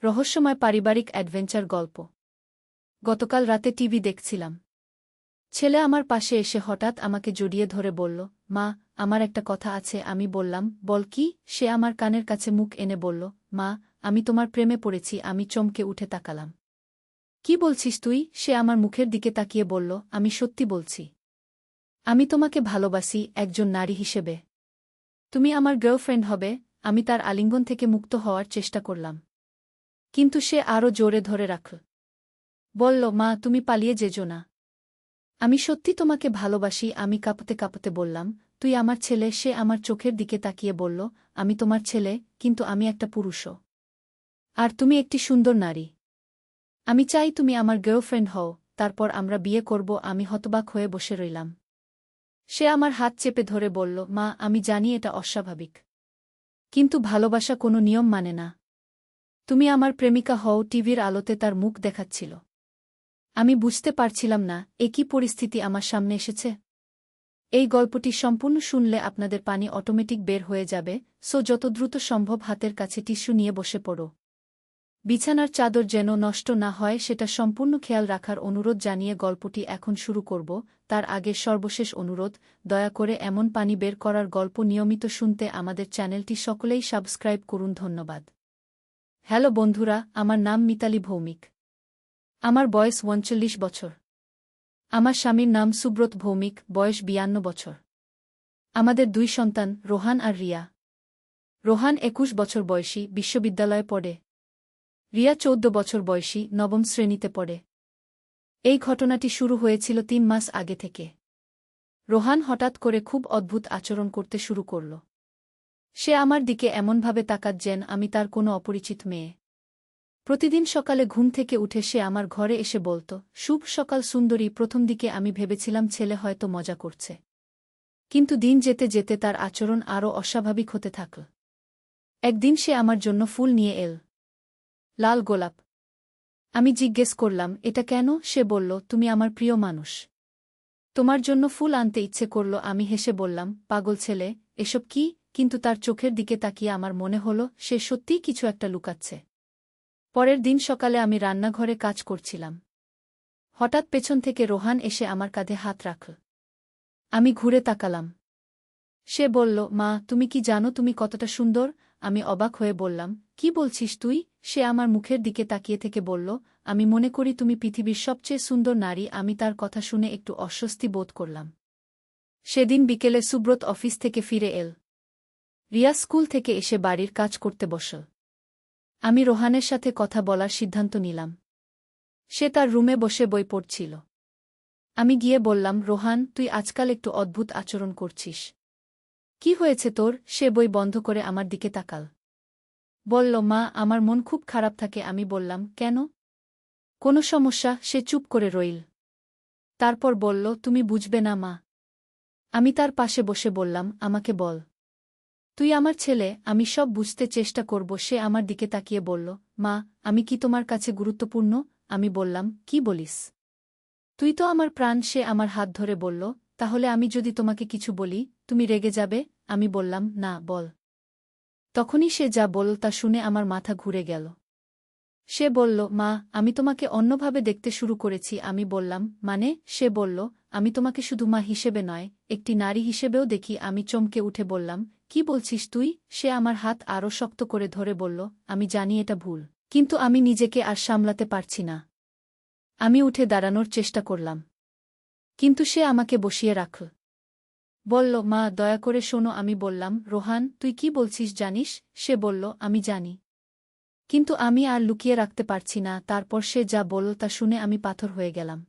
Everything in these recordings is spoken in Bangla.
রহস্যময় পারিবারিক অ্যাডভেঞ্চার গল্প। গতকাল রাতে টিভি দেখছিলাম। ছেলে আমার পাশে এসে হঠাৎ আমাকে জড়িয়ে ধরে বলল, মা, আমার একটা কথা আছে। আমি বললাম, বল কি? সে আমার কানের কাছে মুখ এনে বলল, মা, আমি তোমার প্রেমে পড়েছি। আমি চমকে উঠে তাকালাম। কি বলছিস তুই? সে আমার মুখের দিকে তাকিয়ে বলল, আমি সত্যি বলছি। আমি তোমাকে ভালোবাসি, একজন নারী হিসেবে। তুমি আমার গার্লফ্রেন্ড হবে। আমি তার আলিঙ্গন থেকে মুক্ত হওয়ার চেষ্টা করলাম, কিন্তু সে আরও জোরে ধরে রাখল। বলল, মা, তুমি পালিয়ে যেজো না। আমি সত্যি তোমাকে ভালোবাসি। আমি কাঁপতে কাঁপতে বললাম, তুই আমার ছেলে। সে আমার চোখের দিকে তাকিয়ে বলল, আমি তোমার ছেলে, কিন্তু আমি একটা পুরুষও। আর তুমি একটি সুন্দর নারী। আমি চাই তুমি আমার গার্লফ্রেন্ড হও, তারপর আমরা বিয়ে করব। আমি হতবাক হয়ে বসে রইলাম। সে আমার হাত চেপে ধরে বলল, মা, আমি জানি এটা অস্বাভাবিক, কিন্তু ভালোবাসা কোনো নিয়ম মানে না। তুমি আমার প্রেমিকা হও। টিভির আলোতে তার মুখ দেখাচ্ছিল। আমি বুঝতে পারছিলাম না, এ কী পরিস্থিতি আমার সামনে এসেছে। এই গল্পটি সম্পূর্ণ শুনলে আপনাদের পানি অটোমেটিক বের হয়ে যাবে, সো যত দ্রুত সম্ভব হাতের কাছে টিস্যু নিয়ে বসে পড়ো। বিছানার চাদর যেন নষ্ট না হয় সেটা সম্পূর্ণ খেয়াল রাখার অনুরোধ জানিয়ে গল্পটি এখন শুরু করব। তার আগে সর্বশেষ অনুরোধ, দয়া করে এমন পানি বের করার গল্প নিয়মিত শুনতে আমাদের চ্যানেলটি সকলেই সাবস্ক্রাইব করুন। ধন্যবাদ। হ্যালো বন্ধুরা, আমার নাম মিতালি ভৌমিক। আমার বয়স ৩৯ বছর। আমার স্বামীর নাম সুব্রত ভৌমিক, বয়স ৫২ বছর। আমাদের ২ সন্তান, রোহান আর রিয়া। রোহান ২১ বছর বয়সী, বিশ্ববিদ্যালয়ে পড়ে। রিয়া ১৪ বছর বয়সী, নবম শ্রেণীতে পড়ে। এই ঘটনাটি শুরু হয়েছিল ৩ মাস আগে থেকে। রোহান হঠাৎ করে খুব অদ্ভুত আচরণ করতে শুরু করল। সে আমার দিকে এমনভাবে তাকাত যেন আমি তার কোনো অপরিচিত মেয়ে। প্রতিদিন সকালে ঘুম থেকে উঠে সে আমার ঘরে এসে বলত, শুভ সকাল সুন্দরী। প্রথম দিকে আমি ভেবেছিলাম ছেলে হয়তো মজা করছে, কিন্তু দিন যেতে যেতে তার আচরণ আরও অস্বাভাবিক হতে থাকল। একদিন সে আমার জন্য ফুল নিয়ে এল, লাল গোলাপ। আমি জিজ্ঞেস করলাম, এটা কেন? সে বলল, তুমি আমার প্রিয় মানুষ, তোমার জন্য ফুল আনতে ইচ্ছে করল। আমি হেসে বললাম, পাগল ছেলে, এসব কি? কিন্তু তার চোখের দিকে তাকিয়ে আমার মনে হল সে সত্যিই কিছু একটা লুকাচ্ছে। পরের দিন সকালে আমি রান্নাঘরে কাজ করছিলাম। হঠাৎ পেছন থেকে রোহান এসে আমার কাঁধে হাত রাখল। আমি ঘুরে তাকালাম। সে বলল, মা, তুমি কি জানো তুমি কতটা সুন্দর? আমি অবাক হয়ে বললাম, কি বলছিস তুই? সে আমার মুখের দিকে তাকিয়ে থেকে বলল, আমি মনে করি তুমি পৃথিবীর সবচেয়ে সুন্দর নারী। আমি তার কথা শুনে একটু অস্বস্তি বোধ করলাম। সেদিন বিকেলে সুব্রত অফিস থেকে ফিরে এল। রিয়া স্কুল থেকে এসে বাড়ির কাজ করতে বসল। আমি রোহানের সাথে কথা বলার সিদ্ধান্ত নিলাম। সে তার রুমে বসে বই পড়ছিল। আমি গিয়ে বললাম, রোহান, তুই আজকাল একটু অদ্ভুত আচরণ করছিস। কি হয়েছে তোর? সে বই বন্ধ করে আমার দিকে তাকাল। বলল, মা, আমার মন খুব খারাপ থাকে। আমি বললাম, কেন? কোনো সমস্যা? সে চুপ করে রইল। তারপর বলল, তুমি বুঝবে না মা। আমি তার পাশে বসে বললাম, আমাকে বল। তুই আমার ছেলে, আমি সব বুঝতে চেষ্টা করব। সে আমার দিকে তাকিয়ে বলল, মা, আমি কি তোমার কাছে গুরুত্বপূর্ণ? আমি বললাম, কি বলিস? তুই তো আমার প্রাণ। সে আমার হাত ধরে বলল, তাহলে আমি যদি তোমাকে কিছু বলি, তুমি রেগে যাবে? আমি বললাম, না, বল। তখনই সে যা বলল তা শুনে আমার মাথা ঘুরে গেল। সে বলল, মা, আমি তোমাকে অন্যভাবে দেখতে শুরু করেছি। আমি বললাম, মানে? সে বলল, আমি তোমাকে শুধু মা হিসেবে নয়, একটি নারী হিসেবেও দেখি। আমি চমকে উঠে বললাম, কি বলছিস তুই? সে আমার হাত আরও শক্ত করে ধরে বলল, আমি জানি এটা ভুল, কিন্তু আমি নিজেকে আর সামলাতে পারছি না। আমি উঠে দাঁড়ানোর চেষ্টা করলাম, কিন্তু সে আমাকে বসিয়ে রাখল। বলল, মা, দয়া করে শোনো। আমি বললাম, রোহান, তুই কি বলছিস জানিস? সে বলল, আমি জানি, কিন্তু আমি আর লুকিয়ে রাখতে পারছি না। তারপর সে যা বলল তা শুনে আমি পাথর হয়ে গেলাম।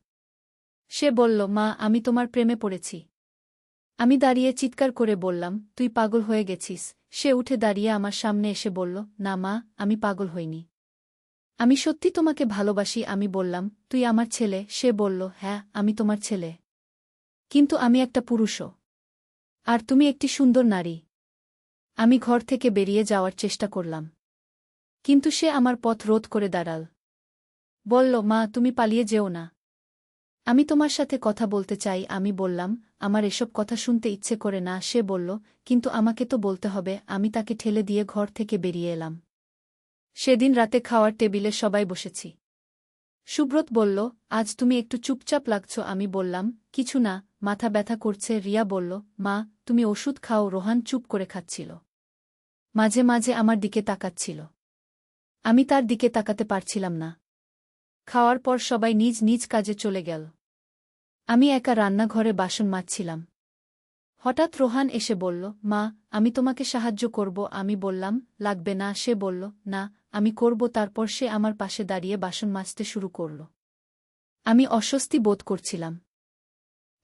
সে বলল, মা, আমি তোমার প্রেমে পড়েছি। আমি দাঁড়িয়ে চিৎকার করে বললাম, তুই পাগল হয়ে গেছিস। সে উঠে দাঁড়িয়ে আমার সামনে এসে বলল, না মা, আমি পাগল হইনি। আমি সত্যি তোমাকে ভালোবাসি। আমি বললাম, তুই আমার ছেলে। সে বলল, হ্যাঁ, আমি তোমার ছেলে, কিন্তু আমি একটা পুরুষও, আর তুমি একটি সুন্দর নারী। আমি ঘর থেকে বেরিয়ে যাওয়ার চেষ্টা করলাম, কিন্তু সে আমার পথ রোধ করে দাঁড়াল। বলল, মা, তুমি পালিয়ে যেও না। আমি তোমার সাথে কথা বলতে চাই। আমি বললাম, আমার এসব কথা শুনতে ইচ্ছে করে না। সে বলল, কিন্তু আমাকে তো বলতে হবে। আমি তাকে ঠেলে দিয়ে ঘর থেকে বেরিয়ে এলাম। সেদিন রাতে খাওয়ার টেবিলে সবাই বসেছি। সুব্রত বলল, আজ তুমি একটু চুপচাপ লাগছ। আমি বললাম, কিছু না, মাথা ব্যথা করছে। রিয়া বলল, মা, তুমি ওষুধ খাও। রোহান চুপ করে খাচ্ছিল। মাঝে মাঝে আমার দিকে তাকাচ্ছিল। আমি তার দিকে তাকাতে পারছিলাম না। খাওয়ার পর সবাই নিজ নিজ কাজে চলে গেল। আমি একা রান্নাঘরে বাসন মাজছিলাম। হঠাৎ রোহান এসে বলল, মা, আমি তোমাকে সাহায্য করব। আমি বললাম, লাগবে না। সে বলল, না, আমি করব। তারপর সে আমার পাশে দাঁড়িয়ে বাসন মাজতে শুরু করল। আমি অস্বস্তি বোধ করছিলাম।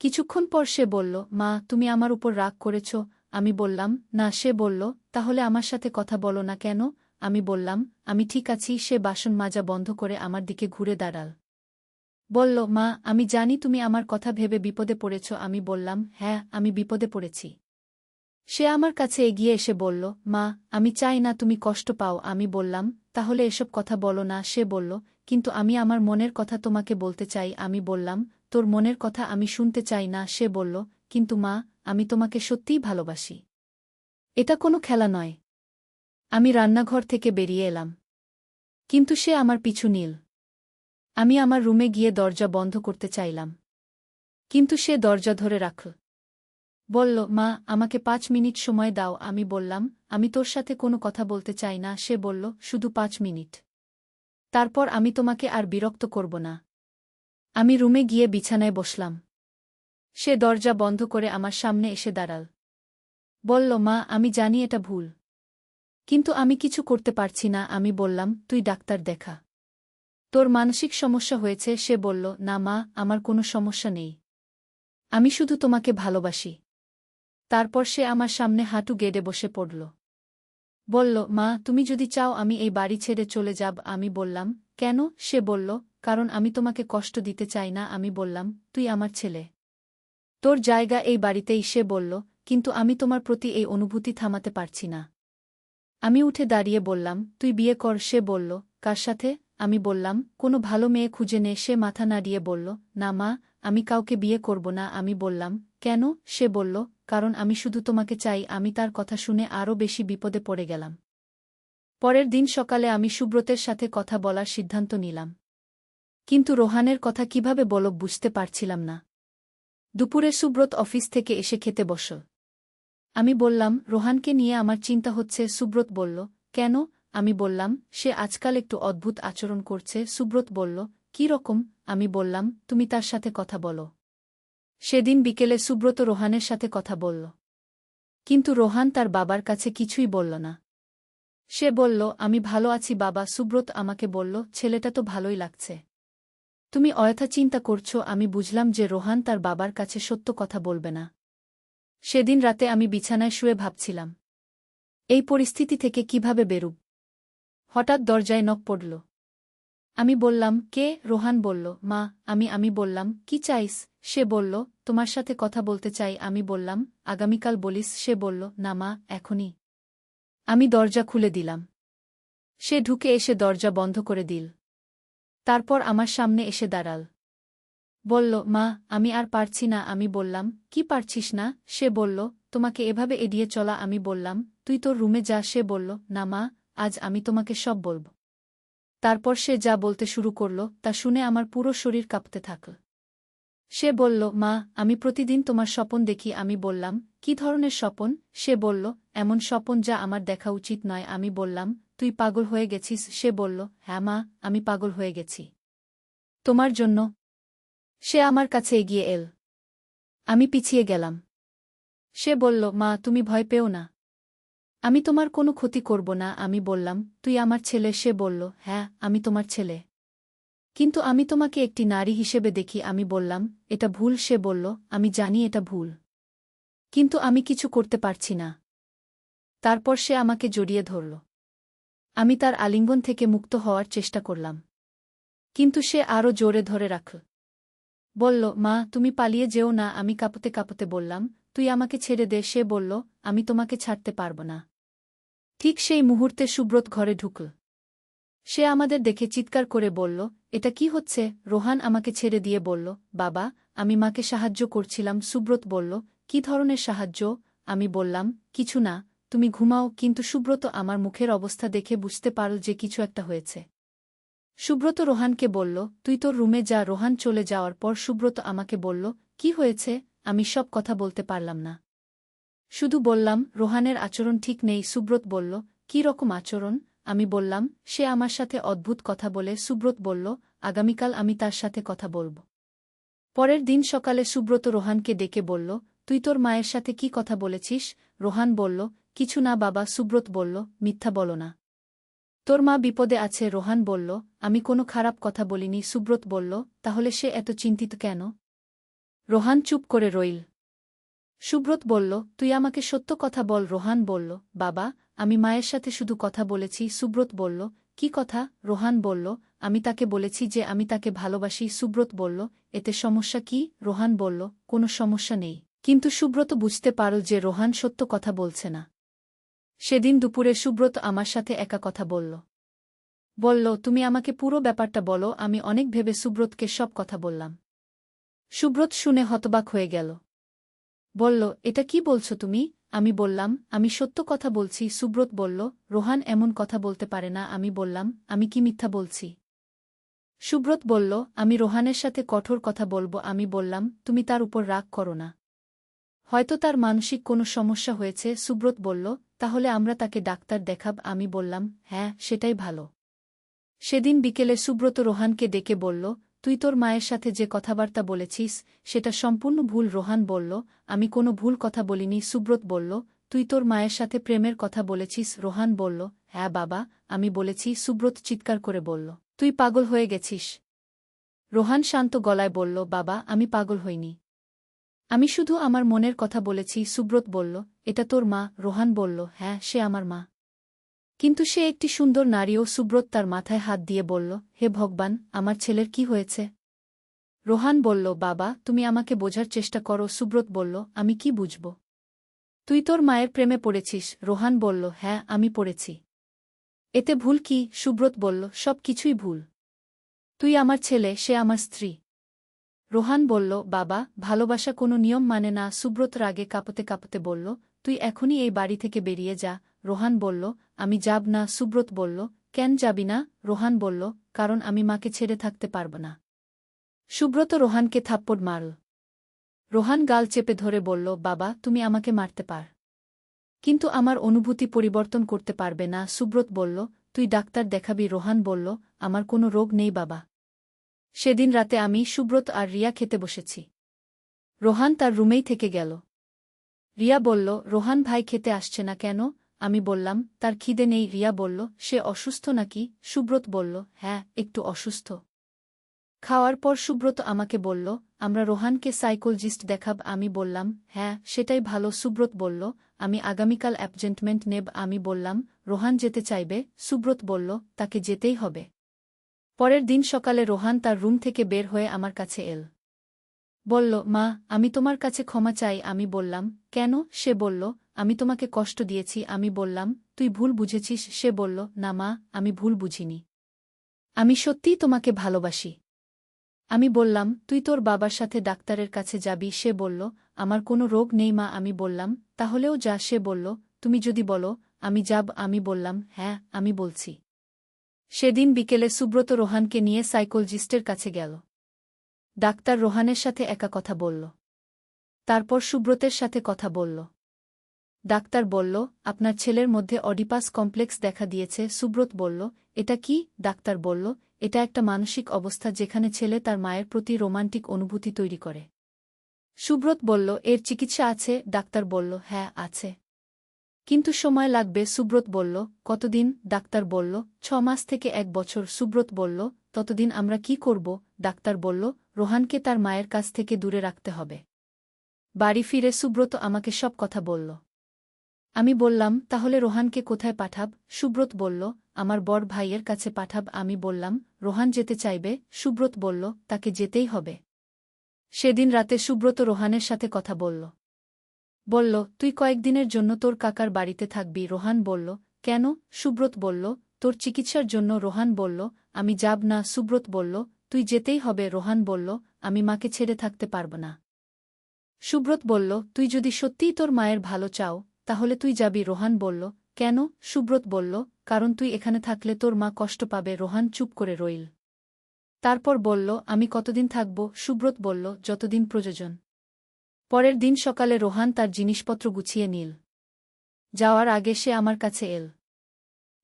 কিছুক্ষণ পর সে বলল, মা, তুমি আমার উপর রাগ করেছ। আমি বললাম, না। সে বলল, তাহলে আমার সাথে কথা বলো না কেন? আমি বললাম, আমি ঠিক আছি। সে বাসন মাজা বন্ধ করে আমার দিকে ঘুরে দাঁড়াল। বলল, মা, আমি জানি তুমি আমার কথা ভেবে বিপদে পড়েছ। আমি বললাম, হ্যাঁ, আমি বিপদে পড়েছি। সে আমার কাছে এগিয়ে এসে বলল, মা, আমি চাই না তুমি কষ্ট পাও। আমি বললাম, তাহলে এসব কথা বলো না। সে বলল, কিন্তু আমি আমার মনের কথা তোমাকে বলতে চাই। আমি বললাম, তোর মনের কথা আমি শুনতে চাই না। সে বলল, কিন্তু মা, আমি তোমাকে সত্যিই ভালোবাসি। এটা কোনো খেলা নয়। আমি রান্নাঘর থেকে বেরিয়ে এলাম। কিন্তু সে আমার পিছু নিল। আমি আমার রুমে গিয়ে দরজা বন্ধ করতে চাইলাম। কিন্তু সে দরজা ধরে রাখল। বলল, মা, আমাকে 5 মিনিট সময় দাও। আমি বললাম, আমি তোর সাথে কোনো কথা বলতে চাই না। সে বলল, শুধু 5 মিনিট। তারপর আমি তোমাকে আর বিরক্ত করব না। আমি রুমে গিয়ে বিছানায় বসলাম। সে দরজা বন্ধ করে আমার সামনে এসে দাঁড়াল। বলল, মা, আমি জানি এটা ভুল। কিন্তু আমি কিছু করতে পারছি না। আমি বললাম, তুই ডাক্তার দেখা। তোর মানসিক সমস্যা হয়েছে। সে বলল, না মা, আমার কোনো সমস্যা নেই। আমি শুধু তোমাকে ভালোবাসি। তারপর সে আমার সামনে হাঁটু গেড়ে বসে পড়ল। বলল, মা, তুমি যদি চাও আমি এই বাড়ি ছেড়ে চলে যাব। আমি বললাম, কেন? সে বলল, কারণ আমি তোমাকে কষ্ট দিতে চাই না। আমি বললাম, তুই আমার ছেলে। তোর জায়গা এই বাড়িতেই। সে বলল, কিন্তু আমি তোমার প্রতি এই অনুভূতি থামাতে পারছি না। আমি উঠে দাঁড়িয়ে বললাম, তুই বিয়ে কর। সে বলল, কার সাথে? আমি বললাম, কোনো ভালো মেয়ে খুঁজে নে। সে মাথা নাড়িয়ে বলল, না মা, আমি কাউকে বিয়ে করব না। আমি বললাম, কেন? সে বলল, কারণ আমি শুধু তোমাকে চাই। আমি তার কথা শুনে আরও বেশি বিপদে পড়ে গেলাম। পরের দিন সকালে আমি সুব্রতের সাথে কথা বলার সিদ্ধান্ত নিলাম। কিন্তু রোহানের কথা কিভাবে বলব বুঝতে পারছিলাম না। দুপুরে সুব্রত অফিস থেকে এসে খেতে বসল। আমি বললাম, রোহানকে নিয়ে আমার চিন্তা হচ্ছে। সুব্রত বলল, কেন? আমি বললাম, সে আজকাল একটু অদ্ভুত আচরণ করছে। সুব্রত বলল, কী রকম? আমি বললাম, তুমি তার সাথে কথা বলো। সেদিন বিকেলে সুব্রত রোহানের সাথে কথা বলল। কিন্তু রোহান তার বাবার কাছে কিছুই বলল না। সে বলল, আমি ভালো আছি বাবা। সুব্রত আমাকে বলল, ছেলেটা তো ভালোই লাগছে। তুমি অযথা চিন্তা করছো। আমি বুঝলাম যে রোহান তার বাবার কাছে সত্য কথা বলবে না। সেদিন রাতে আমি বিছানায় শুয়ে ভাবছিলাম, এই পরিস্থিতি থেকে কিভাবে বেরুব। হঠাৎ দরজায় নক পড়ল। আমি বললাম, কে? রোহান বলল, মা, আমি বললাম, কি চাইস? সে বলল, তোমার সাথে কথা বলতে চাই। আমি বললাম, আগামীকাল বলিস। সে বলল, না মা, এখনই। আমি দরজা খুলে দিলাম। সে ঢুকে এসে দরজা বন্ধ করে দিল। তারপর আমার সামনে এসে দাঁড়াল। বলল, মা, আমি আর পারছি না। আমি বললাম, কি পারছিস না? সে বলল, তোমাকে এভাবে এড়িয়ে চলা। আমি বললাম, তুই তোর রুমে যা। সে বলল, না মা, আজ আমি তোমাকে সব বলব। তারপর সে যা বলতে শুরু করল তা শুনে আমার পুরো শরীর কাঁপতে থাকল। সে বলল, মা, আমি প্রতিদিন তোমার স্বপন দেখি। আমি বললাম, কি ধরনের স্বপন? সে বলল, এমন স্বপন যা আমার দেখা উচিত নয়। আমি বললাম, তুই পাগল হয়ে গেছিস? সে বলল, হ্যাঁ মা, আমি পাগল হয়ে গেছি তোমার জন্য। সে আমার কাছে এগিয়ে এল। আমি পিছিয়ে গেলাম। সে বলল, মা, তুমি ভয় পেও না। আমি তোমার কোনো ক্ষতি করব না। আমি বললাম, তুই আমার ছেলে। সে বলল, হ্যাঁ, আমি তোমার ছেলে। কিন্তু আমি তোমাকে একটি নারী হিসেবে দেখি। আমি বললাম, এটা ভুল। সে বলল, আমি জানি এটা ভুল, কিন্তু আমি কিছু করতে পারছি না। তারপর সে আমাকে জড়িয়ে ধরল। আমি তার আলিঙ্গন থেকে মুক্ত হওয়ার চেষ্টা করলাম, কিন্তু সে আরও জোরে ধরে রাখল। বলল, মা, তুমি পালিয়ে যেও না। আমি কাঁপতে কাঁপতে বললাম, তুই আমাকে ছেড়ে দে। সে বলল, আমি তোমাকে ছাড়তে পারব না। ঠিক সেই মুহূর্তে সুব্রত ঘরে ঢুকল। সে আমাদের দেখে চিৎকার করে বলল, এটা কি হচ্ছে? রোহান আমাকে ছেড়ে দিয়ে বলল, বাবা, আমি মাকে সাহায্য করছিলাম। সুব্রত বলল, কি ধরনের সাহায্য? আমি বললাম, কিছু না, তুমি ঘুমাও। কিন্তু সুব্রত আমার মুখের অবস্থা দেখে বুঝতে পারল যে কিছু একটা হয়েছে। সুব্রত রোহানকে বলল, তুই তোর রুমে যা। রোহান চলে যাওয়ার পর সুব্রত আমাকে বলল, কি হয়েছে? আমি সব কথা বলতে পারলাম না। শুধু বললাম, রোহানের আচরণ ঠিক নেই। সুব্রত বলল, কী রকম আচরণ? আমি বললাম, সে আমার সাথে অদ্ভুত কথা বলে। সুব্রত বলল, আগামীকাল আমি তার সাথে কথা বলব। পরের দিন সকালে সুব্রত রোহানকে ডেকে বলল, তুই তোর মায়ের সাথে কি কথা বলেছিস? রোহান বলল, কিছু না বাবা। সুব্রত বলল, মিথ্যা বলো না। তোর মা বিপদে আছে। রোহান বলল, আমি কোনো খারাপ কথা বলিনি। সুব্রত বলল, তাহলে সে এত চিন্তিত কেন? রোহান চুপ করে রইল। সুব্রত বলল, তুই আমাকে সত্য কথা বল। রোহান বলল, বাবা, আমি মায়ের সাথে শুধু কথা বলেছি। সুব্রত বলল, কি কথা? রোহান বলল, আমি তাকে বলেছি যে আমি তাকে ভালোবাসি। সুব্রত বলল, এতে সমস্যা কি? রোহান বলল, কোনো সমস্যা নেই। কিন্তু সুব্রত বুঝতে পারল যে রোহান সত্য কথা বলছে না। সেদিন দুপুরে সুব্রত আমার সাথে একা কথা বলল। বলল, তুমি আমাকে পুরো ব্যাপারটা বলো। আমি অনেক ভেবে সুব্রতকে সব কথা বললাম। সুব্রত শুনে হতবাক হয়ে গেল। বলল, এটা কি বলছো তুমি? আমি বললাম, আমি সত্য কথা বলছি। সুব্রত বলল, রোহান এমন কথা বলতে পারে না। আমি বললাম, আমি কি মিথ্যা বলছি? সুব্রত বলল, আমি রোহানের সাথে কঠোর কথা বলবো। আমি বললাম, তুমি তার উপর রাগ করো না। হয়তো তার মানসিক কোনো সমস্যা হয়েছে। সুব্রত বলল, তাহলে আমরা তাকে ডাক্তার দেখাব। আমি বললাম, হ্যাঁ, সেটাই ভালো। সেদিন বিকেলে সুব্রত রোহানকে ডেকে বলল, তুই তোর মায়ের সাথে যে কথাবার্তা বলেছিস সেটা সম্পূর্ণ ভুল। রোহান বলল, আমি কোনো ভুল কথা বলিনি। সুব্রত বলল, তুই তোর মায়ের সাথে প্রেমের কথা বলেছিস। রোহান বলল, হ্যাঁ বাবা, আমি বলেছি। সুব্রত চিৎকার করে বলল, তুই পাগল হয়ে গেছিস। রোহান শান্ত গলায় বলল, বাবা, আমি পাগল হইনি। আমি শুধু আমার মনের কথা বলেছি। সুব্রত বলল, এটা তোর মা? রোহান বলল, হ্যাঁ, সে আমার মা। কিন্তু সে একটি সুন্দর নারীও। সুব্রত তার মাথায় হাত দিয়ে বলল, হে ভগবান, আমার ছেলের কি হয়েছে? রোহান বলল, বাবা, তুমি আমাকে বোঝার চেষ্টা করো। সুব্রত বলল, আমি কি বুঝব? তুই তোর মায়ের প্রেমে পড়েছিস। রোহান বলল, হ্যাঁ, আমি পড়েছি। এতে ভুল কি? সুব্রত বলল, সব কিছুই ভুল। তুই আমার ছেলে, সে আমার স্ত্রী। রোহান বলল, বাবা, ভালোবাসা কোনো নিয়ম মানে না। সুব্রত রাগে কাঁপতে কাঁপতে বলল, তুই এখনই এই বাড়ি থেকে বেরিয়ে যা। রোহান বলল, আমি যাব না। সুব্রত বলল, কেন যাবি না? রোহান বলল, কারণ আমি মাকে ছেড়ে থাকতে পারব না। সুব্রত রোহানকে থাপ্পড় মারল। রোহান গাল চেপে ধরে বলল, বাবা, তুমি আমাকে মারতে পার, কিন্তু আমার অনুভূতি পরিবর্তন করতে পারবে না। সুব্রত বলল, তুই ডাক্তার দেখাবি। রোহান বলল, আমার কোনো রোগ নেই বাবা। সেদিন রাতে আমি, সুব্রত আর রিয়া খেতে বসেছি। রোহান তার রুমেই থেকে গেল। রিয়া বলল, রোহান ভাই খেতে আসছে না কেন? আমি বললাম, তার খিদে নেই। রিয়া বলল, সে অসুস্থ নাকি? সুব্রত বলল, হ্যাঁ, একটু অসুস্থ। খাওয়ার পর সুব্রত আমাকে বলল, আমরা রোহানকে সাইকোলজিস্ট দেখাব। আমি বললাম, হ্যাঁ, সেটাই ভালো। সুব্রত বলল, আমি আগামীকাল অ্যাপয়েন্টমেন্ট নেব। আমি বললাম, রোহান যেতে চাইবে। সুব্রত বলল, তাকে যেতেই হবে। পরের দিন সকালে রোহান তার রুম থেকে বের হয়ে আমার কাছে এল। বলল, মা, আমি তোমার কাছে ক্ষমা চাই। আমি বললাম, কেন? সে বলল, আমি তোমাকে কষ্ট দিয়েছি। আমি বললাম, তুই ভুল বুঝেছিস। সে বলল, না মা, আমি ভুল বুঝিনি। আমি সত্যিই তোমাকে ভালোবাসি। আমি বললাম, তুই তোর বাবার সাথে ডাক্তারের কাছে যাবি। সে বলল, আমার কোনো রোগ নেই মা। আমি বললাম, তাহলেও যা। সে বলল, তুমি যদি বলো, আমি যাব। আমি বললাম, হ্যাঁ, আমি বলছি। সেদিন বিকেলে সুব্রত রোহানকে নিয়ে সাইকোলজিস্টের কাছে গেল। ডাক্তার রোহানের সাথে একা কথা বলল। তারপর সুব্রতের সাথে কথা বলল। ডাক্তার বলল, আপনার ছেলের মধ্যে অডিপাস কমপ্লেক্স দেখা দিয়েছে। সুব্রত বলল, এটা কি? ডাক্তার বলল, এটা একটা মানসিক অবস্থা যেখানে ছেলে তার মায়ের প্রতি রোমান্টিক অনুভূতি তৈরি করে। সুব্রত বলল, এর চিকিৎসা আছে? ডাক্তার বলল, হ্যাঁ, আছে, কিন্তু সময় লাগবে। সুব্রত বলল, কতদিন? ডাক্তার বলল, 6 মাস থেকে 1 বছর। সুব্রত বলল, ততদিন আমরা কি করব? ডাক্তার বলল, রোহানকে তার মায়ের কাছ থেকে দূরে রাখতে হবে। বাড়ি ফিরে সুব্রত আমাকে সব কথা বলল। আমি বললাম, তাহলে রোহানকে কোথায় পাঠাব? সুব্রত বলল, আমার বড় ভাইয়ের কাছে পাঠাব। আমি বললাম, রোহান যেতে চাইবে। সুব্রত বলল, তাকে যেতেই হবে। সেদিন রাতে সুব্রত রোহানের সাথে কথা বলল। বলল, তুই কয়েকদিনের জন্য তোর কাকার বাড়িতে থাকবি। রোহান বলল, কেন? সুব্রত বলল, তোর চিকিৎসার জন্য। রোহান বলল, আমি যাব না। সুব্রত বলল, তুই যেতেই হবে। রোহান বলল, আমি মাকে ছেড়ে থাকতে পারব না। সুব্রত বলল, তুই যদি সত্যিই তোর মায়ের ভালো চাও, তাহলে তুই যাবি? রোহান বলল, কেন? সুব্রত বলল, কারণ তুই এখানে থাকলে তোর মা কষ্ট পাবে। রোহান চুপ করে রইল। তারপর বলল, আমি কতদিন থাকব? সুব্রত বলল, যতদিন প্রয়োজন। পরের দিন সকালে রোহান তার জিনিসপত্র গুছিয়ে নিল। যাওয়ার আগে সে আমার কাছে এল।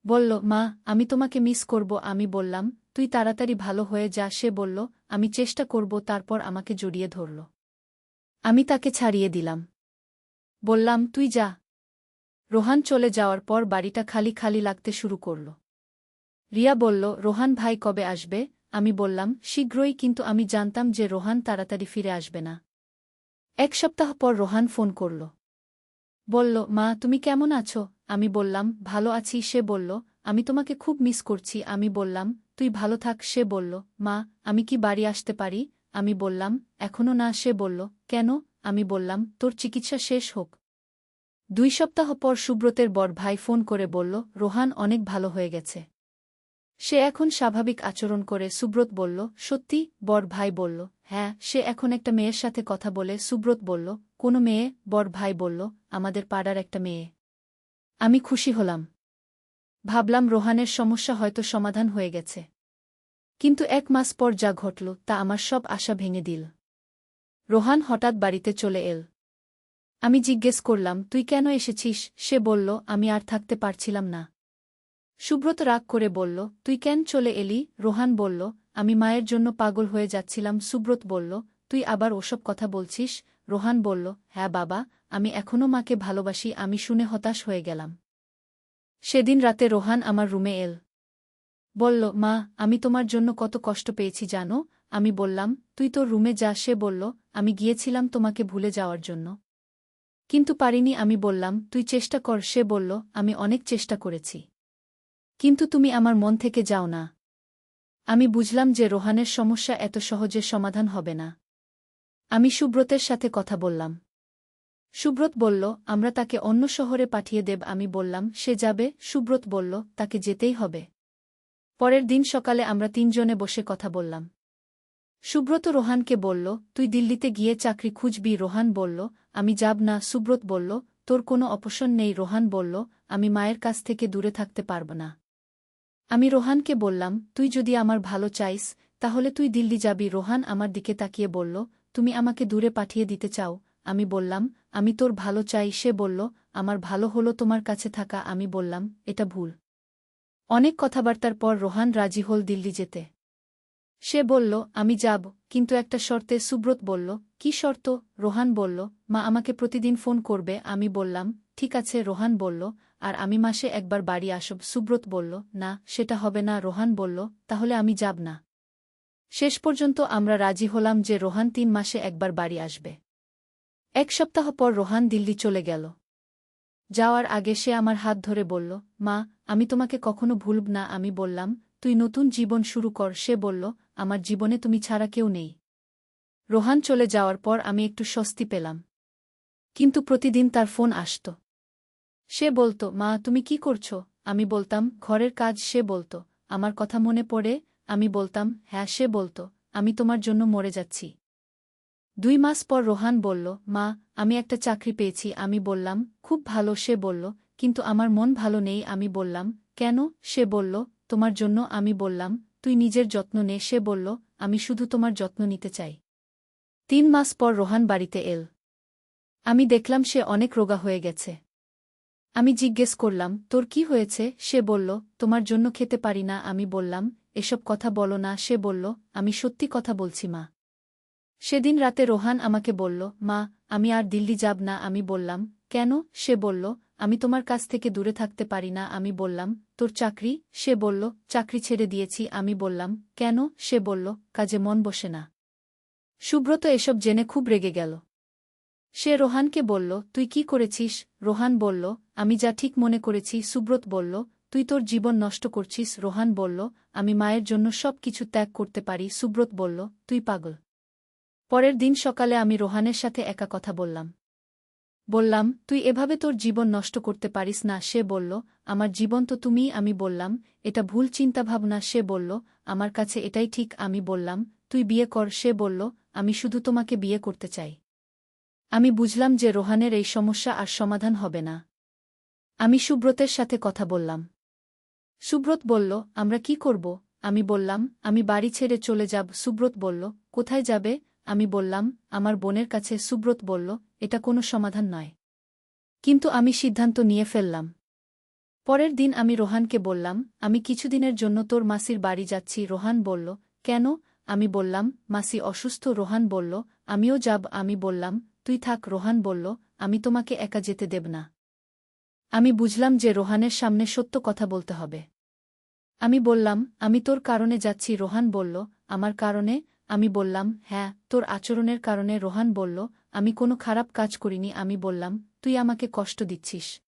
বলল, মা, আমি তোমাকে মিস করব। আমি বললাম, তুই তাড়াতাড়ি ভালো হয়ে যা। সে বলল, আমি চেষ্টা করব। তারপর আমাকে জড়িয়ে ধরল। আমি তাকে ছাড়িয়ে দিলাম। বললাম, তুই যা। রোহান চলে যাওয়ার পর বাড়িটা খালি খালি লাগতে শুরু করল। রিয়া বলল, রোহান ভাই কবে আসবে? আমি বললাম, শীঘ্রই। কিন্তু আমি জানতাম যে রোহান তাড়াতাড়ি ফিরে আসবে না। 1 সপ্তাহ পর রোহান ফোন করল। বলল, মা, তুমি কেমন আছো? আমি বললাম, ভালো আছি। সে বলল, আমি তোমাকে খুব মিস করছি। আমি বললাম, তুই ভালো থাক। সে বলল, মা, আমি কি বাড়ি আসতে পারি? আমি বললাম, এখনো না। সে বলল, কেন? আমি বললাম, তোর চিকিৎসা শেষ হোক। 2 সপ্তাহ পর সুব্রতের বড় ভাই ফোন করে বলল, রোহান অনেক ভালো হয়ে গেছে। সে এখন স্বাভাবিক আচরণ করে। সুব্রত বলল, সত্যি? বড় ভাই বলল, হ্যাঁ, সে এখন একটা মেয়ের সাথে কথা বলে। সুব্রত বলল, কোনো মেয়ে? বড় ভাই বলল, আমাদের পাড়ার একটা মেয়ে। আমি খুশি হলাম। ভাবলাম রোহানের সমস্যা হয়তো সমাধান হয়ে গেছে। কিন্তু 1 মাস পর যা ঘটল তা আমার সব আশা ভেঙে দিল। রোহান হঠাৎ বাড়িতে চলে এল। আমি জিজ্ঞেস করলাম, তুই কেন এসেছিস? সে বলল, আমি আর থাকতে পারছিলাম না। সুব্রত রাগ করে বলল, তুই কেন চলে এলি? রোহান বলল, আমি মায়ের জন্য পাগল হয়ে যাচ্ছিলাম। সুব্রত বলল, তুই আবার ওসব কথা বলছিস? রোহান বলল, হ্যাঁ বাবা, আমি এখনও মাকে ভালোবাসি। আমি শুনে হতাশ হয়ে গেলাম। সেদিন রাতে রোহান আমার রুমে এল। বলল, মা, আমি তোমার জন্য কত কষ্ট পেয়েছি জানো? আমি বললাম, তুই তোর রুমে যা। সে বলল, আমি গিয়েছিলাম তোমাকে ভুলে যাওয়ার জন্য, কিন্তু পারিনি। আমি বললাম, তুই চেষ্টা কর। সে বলল, আমি অনেক চেষ্টা করেছি, কিন্তু তুমি আমার মন থেকে যাও না। আমি বুঝলাম যে রোহানের সমস্যা এত সহজে সমাধান হবে না। আমি সুব্রতের সাথে কথা বললাম। সুব্রত বলল, আমরা তাকে অন্য শহরে পাঠিয়ে দেব। আমি বললাম, সে যাবে? সুব্রত বলল, তাকে যেতেই হবে। পরের দিন সকালে আমরা 3 জনে বসে কথা বললাম। সুব্রত রোহানকে বলল, তুই দিল্লিতে গিয়ে চাকরি খুঁজবি। রোহান বলল, আমি যাব না। সুব্রত বলল, তোর কোনো অপশন নেই। রোহান বলল, আমি মায়ের কাছ থেকে দূরে থাকতে পারব না। আমি রোহানকে বললাম, তুই যদি আমার ভালো চাইস তাহলে তুই দিল্লি যাবি। রোহান আমার দিকে তাকিয়ে বলল, তুমি আমাকে দূরে পাঠিয়ে দিতে চাও? আমি বললাম, আমি তোর ভালো চাই। সে বলল, আমার ভালো হলো তোমার কাছে থাকা। আমি বললাম, এটা ভুল। অনেক কথাবার্তার পর রোহান রাজি হল দিল্লি যেতে। সে বলল, আমি যাব, কিন্তু একটা শর্তে। সুব্রত বলল, কি শর্ত? রোহান বলল, মা আমাকে প্রতিদিন ফোন করবে। আমি বললাম, ঠিক আছে। রোহান বলল, আর আমি মাসে একবার বাড়ি আসব। সুব্রত বলল, না, সেটা হবে না। রোহান বলল, তাহলে আমি যাব না। শেষ পর্যন্ত আমরা রাজি হলাম যে রোহান 3 মাসে একবার বাড়ি আসবে। 1 সপ্তাহ পর রোহান দিল্লি চলে গেল। যাওয়ার আগে সে আমার হাত ধরে বলল, মা, আমি তোমাকে কখনো ভুলব না। আমি বললাম, তুই নতুন জীবন শুরু কর। সে বলল, আমার জীবনে তুমি ছাড়া কেউ নেই। রোহান চলে যাওয়ার পর আমি একটু স্বস্তি পেলাম। কিন্তু প্রতিদিন তার ফোন আসত। সে বলত, মা, তুমি কি করছো? আমি বলতাম, ঘরের কাজ। সে বলত, আমার কথা মনে পড়ে? আমি বলতাম, হ্যাঁ। সে বলত, আমি তোমার জন্য মরে যাচ্ছি। 2 মাস পর রোহান বলল, মা, আমি একটা চাকরি পেয়েছি। আমি বললাম, খুব ভালো। সে বলল, কিন্তু আমার মন ভালো নেই। আমি বললাম, কেন? সে বলল, তোমার জন্য। আমি বললাম, তুই নিজের যত্ন নে। সে বলল, আমি শুধু তোমার যত্ন নিতে চাই। 3 মাস পর রোহান বাড়িতে এল। আমি দেখলাম সে অনেক রোগা হয়ে গেছে। আমি জিজ্ঞেস করলাম, তোর কি হয়েছে? সে বলল, তোমার জন্য খেতে পারি না। আমি বললাম, এসব কথা বলো না। সে বলল, আমি সত্যি কথা বলছি মা। সেদিন রাতে রোহান আমাকে বলল, মা, আমি আর দিল্লি যাব না। আমি বললাম, কেন? সে বলল, আমি তোমার কাছ থেকে দূরে থাকতে পারি না। আমি বললাম, তোর চাকরি? সে বলল, চাকরি ছেড়ে দিয়েছি। আমি বললাম, কেন? সে বলল, কাজে মন বসে না। সুব্রত এসব জেনে খুব রেগে গেল। সে রোহানকে বলল, তুই কি করেছিস? রোহান বলল, আমি যা ঠিক মনে করেছি। সুব্রত বলল, তুই তোর জীবন নষ্ট করছিস। রোহান বলল, আমি মায়ের জন্য সব কিছু ত্যাগ করতে পারি। সুব্রত বলল, তুই পাগল। পরের দিন সকালে আমি রোহানের সাথে একা কথা বললাম। বললাম, তুই এভাবে তোর জীবন নষ্ট করতে পারিস না। সে বলল, আমার জীবন তো তুমিই। আমি বললাম, এটা ভুল চিন্তাভাবনা। সে বলল, আমার কাছে এটাই ঠিক। আমি বললাম, তুই বিয়ে কর। সে বলল, আমি শুধু তোমাকে বিয়ে করতে চাই। আমি বুঝলাম যে রোহানের এই সমস্যা আর সমাধান হবে না। আমি সুব্রতের সাথে কথা বললাম। সুব্রত বলল, আমরা কি করব? আমি বললাম, আমি বাড়ি ছেড়ে চলে যাব। সুব্রত বলল, কোথায় যাবে? আমি বললাম, আমার বোনের কাছে। সুব্রত বলল, এটা কোনো সমাধান নয়। কিন্তু আমি সিদ্ধান্ত নিয়ে ফেললাম। পরের দিন আমি রোহানকে বললাম, আমি কিছুদিনের জন্য তোর মাসির বাড়ি যাচ্ছি। রোহান বলল, কেন? আমি বললাম, মাসি অসুস্থ। রোহান বলল, আমিও যাব। আমি বললাম, তুই থাক। রোহান বলল, আমি তোমাকে একা যেতে দেব না। আমি বুঝলাম যে রোহানের সামনে সত্য কথা বলতে হবে। আমি বললাম, আমি তোর কারণে যাচ্ছি। রোহান বলল, আমার কারণে? আমি বললাম, হ্যাঁ, তোর আচরণের কারণে। রোহান বলল, আমি কোনো খারাপ কাজ করিনি। আমি বললাম, তুই আমাকে কষ্ট দিচ্ছিস।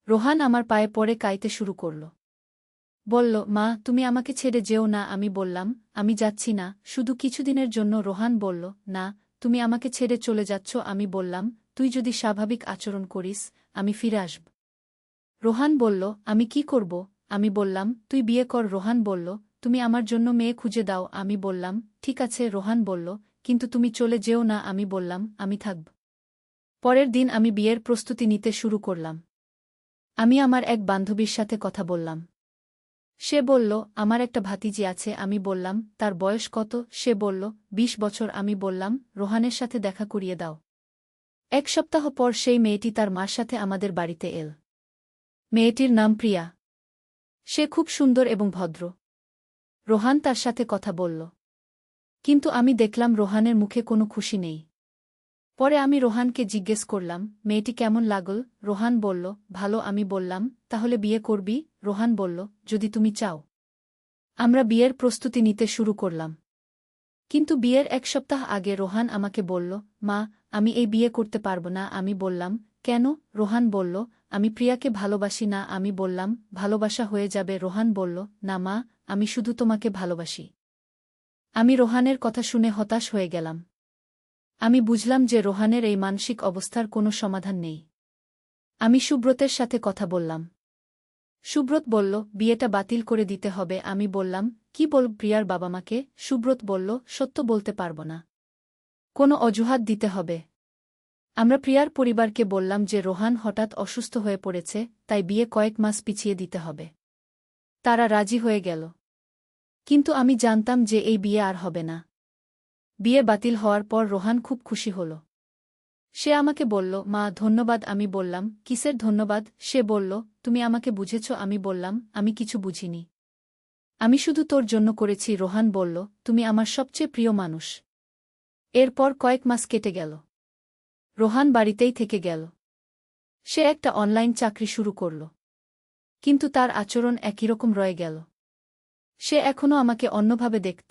রোহান আমার পায়ে পড়ে কাঁদতে শুরু করল। বলল, মা, তুমি আমাকে ছেড়ে যেও না। আমি বললাম, আমি যাচ্ছি না, শুধু কিছুদিনের জন্য। রোহান বলল, না, তুমি আমাকে ছেড়ে চলে যাচ্ছ। আমি বললাম, তুই যদি স্বাভাবিক আচরণ করিস, আমি ফিরে আসব। রোহান বলল, আমি কি করব? আমি বললাম, তুই বিয়ে কর। রোহান বলল, তুমি আমার জন্য মেয়ে খুঁজে দাও। আমি বললাম, ঠিক আছে। রোহান বলল, কিন্তু তুমি চলে যেও না। আমি বললাম, আমি থাকব। পরের দিন আমি বিয়ের প্রস্তুতি নিতে শুরু করলাম। আমি আমার এক বান্ধবীর সাথে কথা বললাম। সে বলল, আমার একটা ভাতিজি আছে। আমি বললাম, তার বয়স কত? সে বলল, ২০ বছর। আমি বললাম, রোহানের সাথে দেখা করিয়ে দাও। এক সপ্তাহ পর সেই মেয়েটি তার মার সাথে আমাদের বাড়িতে এল। মেয়েটির নাম প্রিয়া। সে খুব সুন্দর এবং ভদ্র। রোহান তার সাথে কথা বলল। কিন্তু আমি দেখলাম রোহানের মুখে কোনো খুশি নেই। পরে আমি রোহানকে জিজ্ঞেস করলাম, মেয়েটি কেমন লাগল? রোহান বলল, ভালো। আমি বললাম, তাহলে বিয়ে করবি? রোহান বলল, যদি তুমি চাও। আমরা বিয়ের প্রস্তুতি নিতে শুরু করলাম। কিন্তু বিয়ের এক সপ্তাহ আগে রোহান আমাকে বলল, মা, আমি এই বিয়ে করতে পারব না। আমি বললাম, কেন? রোহান বলল, আমি প্রিয়াকে ভালোবাসি না। আমি বললাম, ভালোবাসা হয়ে যাবে। রোহান বলল, না মা, আমি শুধু তোমাকে ভালোবাসি। আমি রোহানের কথা শুনে হতাশ হয়ে গেলাম। আমি বুঝলাম যে রোহানের এই মানসিক অবস্থার কোনো সমাধান নেই। আমি সুব্রতের সাথে কথা বললাম। সুব্রত বলল, বিয়েটা বাতিল করে দিতে হবে। আমি বললাম, কি বল প্রিয়ার বাবা মাকে? সুব্রত বলল, সত্য বলতে পারব না। কোনো অজুহাত দিতে হবে। আমরা প্রিয়ার পরিবারকে বললাম যে রোহান হঠাৎ অসুস্থ হয়ে পড়েছে, তাই বিয়ে কয়েক মাস পিছিয়ে দিতে হবে। তারা রাজি হয়ে গেল। কিন্তু আমি জানতাম যে এই বিয়ে আর হবে না। বিয়ে বাতিল হওয়ার পর রোহান খুব খুশি হল। সে আমাকে বলল, মা, ধন্যবাদ। আমি বললাম, কিসের ধন্যবাদ? সে বলল, তুমি আমাকে বুঝেছ। আমি বললাম, আমি কিছু বুঝিনি। আমি শুধু তোর জন্য করেছি। রোহান বলল, তুমি আমার সবচেয়ে প্রিয় মানুষ। এরপর কয়েক মাস কেটে গেল। রোহান বাড়িতেই থেকে গেল। সে একটা অনলাইন চাকরি শুরু করল। কিন্তু তার আচরণ একই রকম রয়ে গেল। সে এখনও আমাকে অন্যভাবে দেখত।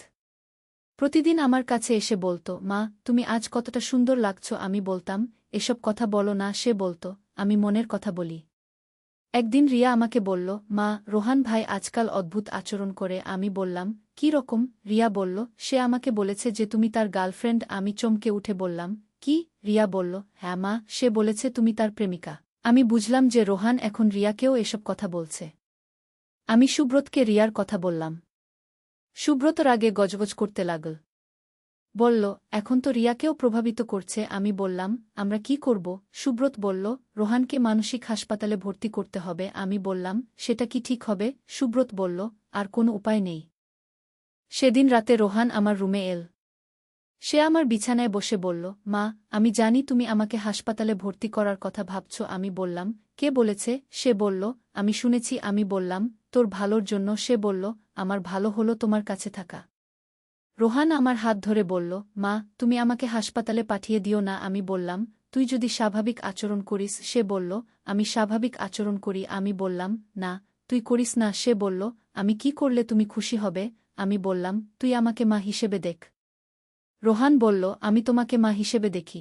প্রতিদিন আমার কাছে এসে বলত, মা, তুমি আজ কতটা সুন্দর লাগছ। আমি বলতাম, এসব কথা বলো না। সে বলত, আমি মনের কথা বলি। একদিন রিয়া আমাকে বলল, মা, রোহান ভাই আজকাল অদ্ভুত আচরণ করে। আমি বললাম, কি রকম? রিয়া বলল, সে আমাকে বলেছে যে তুমি তার গার্লফ্রেন্ড। আমি চমকে উঠে বললাম, কি? রিয়া বলল, হ্যাঁ মা, সে বলেছে তুমি তার প্রেমিকা। আমি বুঝলাম যে রোহান এখন রিয়াকেও এসব কথা বলছে। আমি সুব্রতকে রিয়ার কথা বললাম। সুব্রত রাগে গজগজ করতে লাগল। বলল, এখন তো রিয়াকেও প্রভাবিত করছে। আমি বললাম, আমরা কি করব? সুব্রত বলল, রোহানকে মানসিক হাসপাতালে ভর্তি করতে হবে। আমি বললাম, সেটা কি ঠিক হবে? সুব্রত বলল, আর কোনো উপায় নেই। সেদিন রাতে রোহান আমার রুমে এল। সে আমার বিছানায় বসে বলল, মা, আমি জানি তুমি আমাকে হাসপাতালে ভর্তি করার কথা ভাবছ। আমি বললাম, কে বলেছে? সে বলল, আমি শুনেছি। আমি বললাম, তোর ভালোর জন্য। সে বলল, আমার ভালো হলো তোমার কাছে থাকা। রোহান আমার হাত ধরে বলল, মা, তুমি আমাকে হাসপাতালে পাঠিয়ে দিও না। আমি বললাম, তুই যদি স্বাভাবিক আচরণ করিস। সে বলল, আমি স্বাভাবিক আচরণ করি। আমি বললাম, না, তুই করিস না। সে বলল, আমি কি করলে তুমি খুশি হবে? আমি বললাম, তুই আমাকে মা হিসেবে দেখ। রোহান বলল, আমি তোমাকে মা হিসেবে দেখি,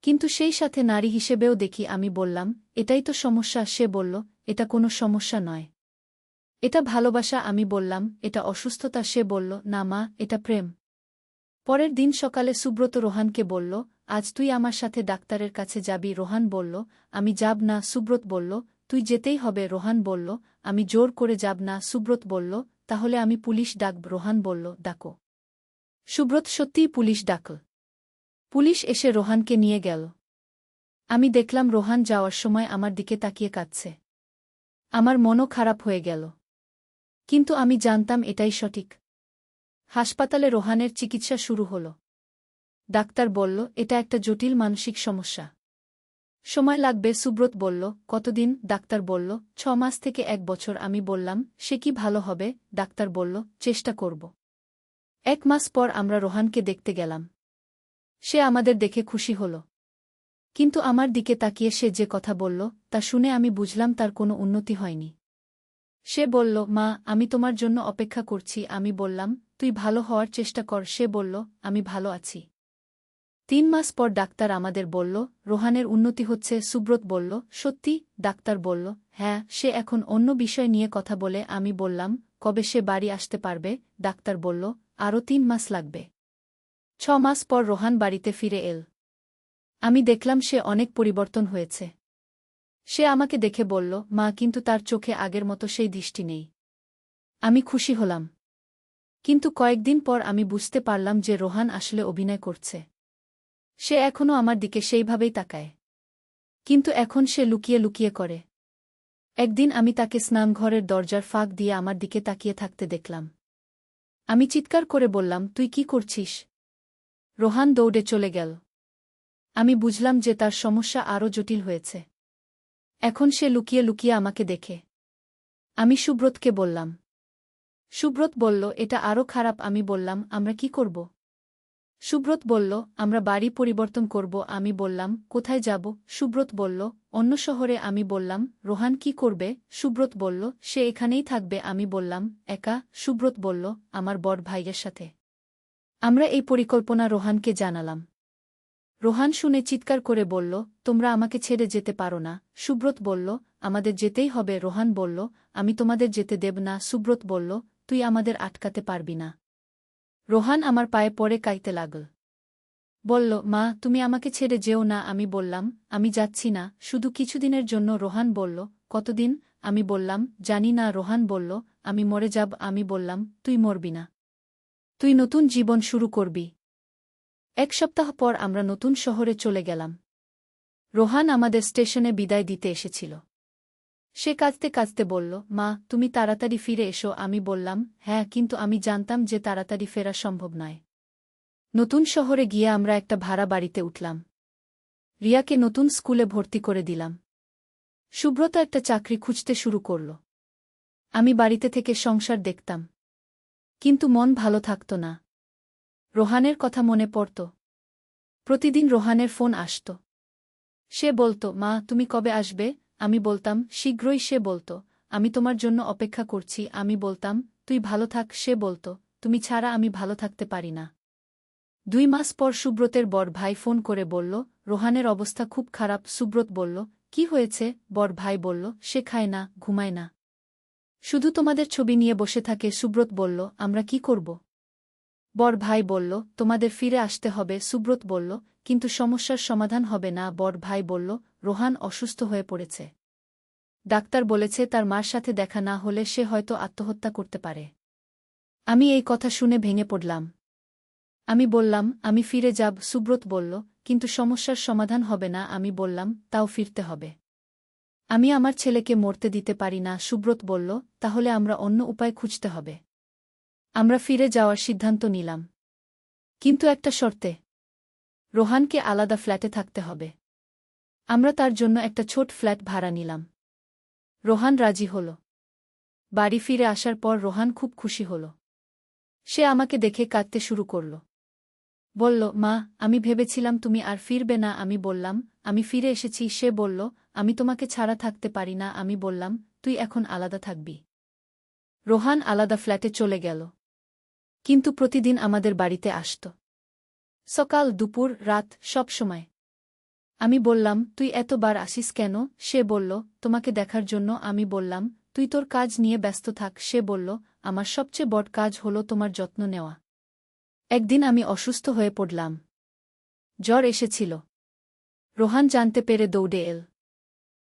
কিন্তু সেই সাথে নারী হিসেবেও দেখি। আমি বললাম, এটাই তো সমস্যা। সে বলল, এটা কোনো সমস্যা নয়, এটা ভালোবাসা। আমি বললাম, এটা অসুস্থতা। সে বলল, না মা, এটা প্রেম। পরের দিন সকালে সুব্রত রোহানকে বলল, আজ তুই আমার সাথে ডাক্তারের কাছে যাবি। রোহান বলল, আমি যাব না। সুব্রত বলল, তুই যেতেই হবে। রোহান বলল, আমি জোর করে যাব না। সুব্রত বলল, তাহলে আমি পুলিশ ডাকব। রোহান বলল, ডাকো। সুব্রত সত্যিই পুলিশ ডাকল। পুলিশ এসে রোহানকে নিয়ে গেল। আমি দেখলাম রোহান যাওয়ার সময় আমার দিকে তাকিয়ে কাঁদছে। আমার মনও খারাপ হয়ে গেল। কিন্তু আমি জানতাম এটাই সঠিক। হাসপাতালে রোহানের চিকিৎসা শুরু হল। ডাক্তার বলল, এটা একটা জটিল মানসিক সমস্যা। সময় লাগবে। সুব্রত বলল, কতদিন? ডাক্তার বলল, 6 মাস থেকে 1 বছর। আমি বললাম, সে কি ভালো হবে? ডাক্তার বলল, চেষ্টা করব। 1 মাস পর আমরা রোহানকে দেখতে গেলাম। সে আমাদের দেখে খুশি হল। কিন্তু আমার দিকে তাকিয়ে সে যে কথা বলল, তা শুনে আমি বুঝলাম তার কোনো উন্নতি হয়নি। সে বলল, মা, আমি তোমার জন্য অপেক্ষা করছি। আমি বললাম, তুই ভালো হওয়ার চেষ্টা কর। সে বলল, আমি ভালো আছি। 3 মাস পর ডাক্তার আমাদের বলল, রোহানের উন্নতি হচ্ছে। সুব্রত বলল, সত্যি? ডাক্তার বলল, হ্যাঁ, সে এখন অন্য বিষয় নিয়ে কথা বলে। আমি বললাম, কবে সে বাড়ি আসতে পারবে? ডাক্তার বলল, আরও 3 মাস লাগবে। 6 মাস পর রোহান বাড়িতে ফিরে এল। আমি দেখলাম সে অনেক পরিবর্তন হয়েছে। সে আমাকে দেখে বলল, মা, কিন্তু তার চোখে আগের মতো সেই দৃষ্টি নেই। আমি খুশি হলাম। কিন্তু কয়েকদিন পর আমি বুঝতে পারলাম যে রোহান আসলে অভিনয় করছে। সে এখনও আমার দিকে সেইভাবেই তাকায়। কিন্তু এখন সে লুকিয়ে লুকিয়ে করে। একদিন আমি তাকে স্নানঘরের দরজার ফাঁক দিয়ে আমার দিকে তাকিয়ে থাকতে দেখলাম। আমি চিৎকার করে বললাম, তুই কি করছিস? রোহান দৌড়ে চলে গেল। আমি বুঝলাম যে তার সমস্যা আরও জটিল হয়েছে। এখন সে লুকিয়ে লুকিয়ে আমাকে দেখে। আমি সুব্রতকে বললাম। সুব্রত বলল, এটা আরও খারাপ। আমি বললাম, আমরা কি করব? সুব্রত বলল, আমরা বাড়ি পরিবর্তন করব। আমি বললাম, কোথায় যাব? সুব্রত বলল, অন্য শহরে। আমি বললাম, রোহান কি করবে? সুব্রত বলল, সে এখানেই থাকবে। আমি বললাম, একা? সুব্রত বলল, আমার বড় ভাইয়ের সাথে। আমরা এই পরিকল্পনা রোহানকে জানালাম। রোহান শুনে চিৎকার করে বলল, তোমরা আমাকে ছেড়ে যেতে পারো না। সুব্রত বলল, আমাদের যেতেই হবে। রোহান বলল, আমি তোমাদের যেতে দেব না। সুব্রত বলল, তুই আমাদের আটকাতে পারবি না। রোহান আমার পায়ে পড়ে কাঁদতে লাগল। বলল, মা, তুমি আমাকে ছেড়ে যেও না। আমি বললাম, আমি যাচ্ছি না, শুধু কিছুদিনের জন্য। রোহান বলল, কতদিন? আমি বললাম, জানি না। রোহান বলল, আমি মরে যাব। আমি বললাম, তুই মরবি না। তুই নতুন জীবন শুরু করবি। 1 সপ্তাহ পর আমরা নতুন শহরে চলে গেলাম। রোহান আমাদের স্টেশনে বিদায় দিতে এসেছিল। সে কাঁদতে কাঁদতে বলল, মা, তুমি তাড়াতাড়ি ফিরে এসো। আমি বললাম, হ্যাঁ, কিন্তু আমি জানতাম যে তাড়াতাড়ি ফেরা সম্ভব নয়। নতুন শহরে গিয়ে আমরা একটা ভাড়া বাড়িতে উঠলাম। রিয়াকে নতুন স্কুলে ভর্তি করে দিলাম। সুব্রত একটা চাকরি খুঁজতে শুরু করল। আমি বাড়িতে থেকে সংসার দেখতাম। কিন্তু মন ভালো থাকত না। রোহানের কথা মনে পড়ত। প্রতিদিন রোহানের ফোন আসত। সে বলত, মা, তুমি কবে আসবে? আমি বলতাম, শীঘ্রই। সে বলত, আমি তোমার জন্য অপেক্ষা করছি। আমি বলতাম, তুই ভালো থাক। সে বলত, তুমি ছাড়া আমি ভালো থাকতে পারি না। 2 মাস পর সুব্রতের বড় ভাই ফোন করে বলল, রোহানের অবস্থা খুব খারাপ। সুব্রত বলল, কি হয়েছে? বড় ভাই বলল, সে খায় না, ঘুমায় না, শুধু তোমাদের ছবি নিয়ে বসে থাকে। সুব্রত বলল, আমরা কি করব? বড় ভাই বলল, তোমাদের ফিরে আসতে হবে। সুব্রত বলল, কিন্তু সমস্যার সমাধান হবে না। বড় ভাই বলল, রোহান অসুস্থ হয়ে পড়েছে। ডাক্তার বলেছে তার মার সাথে দেখা না হলে সে হয়তো আত্মহত্যা করতে পারে। আমি এই কথা শুনে ভেঙে পড়লাম। আমি বললাম, আমি ফিরে যাব। সুব্রত বলল, কিন্তু সমস্যার সমাধান হবে না। আমি বললাম, তাও ফিরতে হবে। আমি আমার ছেলেকে মরতে দিতে পারি না। সুব্রত বলল, তাহলে আমরা অন্য উপায় খুঁজতে হবে। আমরা ফিরে যাওয়ার সিদ্ধান্ত নিলাম। কিন্তু একটা শর্তে। রোহানকে আলাদা ফ্ল্যাটে থাকতে হবে। আমরা তার জন্য একটা ছোট ফ্ল্যাট ভাড়া নিলাম। রোহান রাজি হল। বাড়ি ফিরে আসার পর রোহান খুব খুশি হল। সে আমাকে দেখে কাঁদতে শুরু করল। বলল, মা, আমি ভেবেছিলাম তুমি আর ফিরবে না। আমি বললাম, আমি ফিরে এসেছি। সে বলল, আমি তোমাকে ছাড়া থাকতে পারি না। আমি বললাম, তুই এখন আলাদা থাকবি। রোহান আলাদা ফ্ল্যাটে চলে গেল। কিন্তু প্রতিদিন আমাদের বাড়িতে আসত। সকাল, দুপুর, রাত, সব সময়। আমি বললাম, তুই এতবার আসিস কেন? সে বলল, তোমাকে দেখার জন্য। আমি বললাম, তুই তোর কাজ নিয়ে ব্যস্ত থাক। সে বলল, আমার সবচেয়ে বড় কাজ হলো তোমার যত্ন নেওয়া। একদিন আমি অসুস্থ হয়ে পড়লাম। জ্বর এসেছিল। রোহান জানতে পেরে দৌড়ে এল।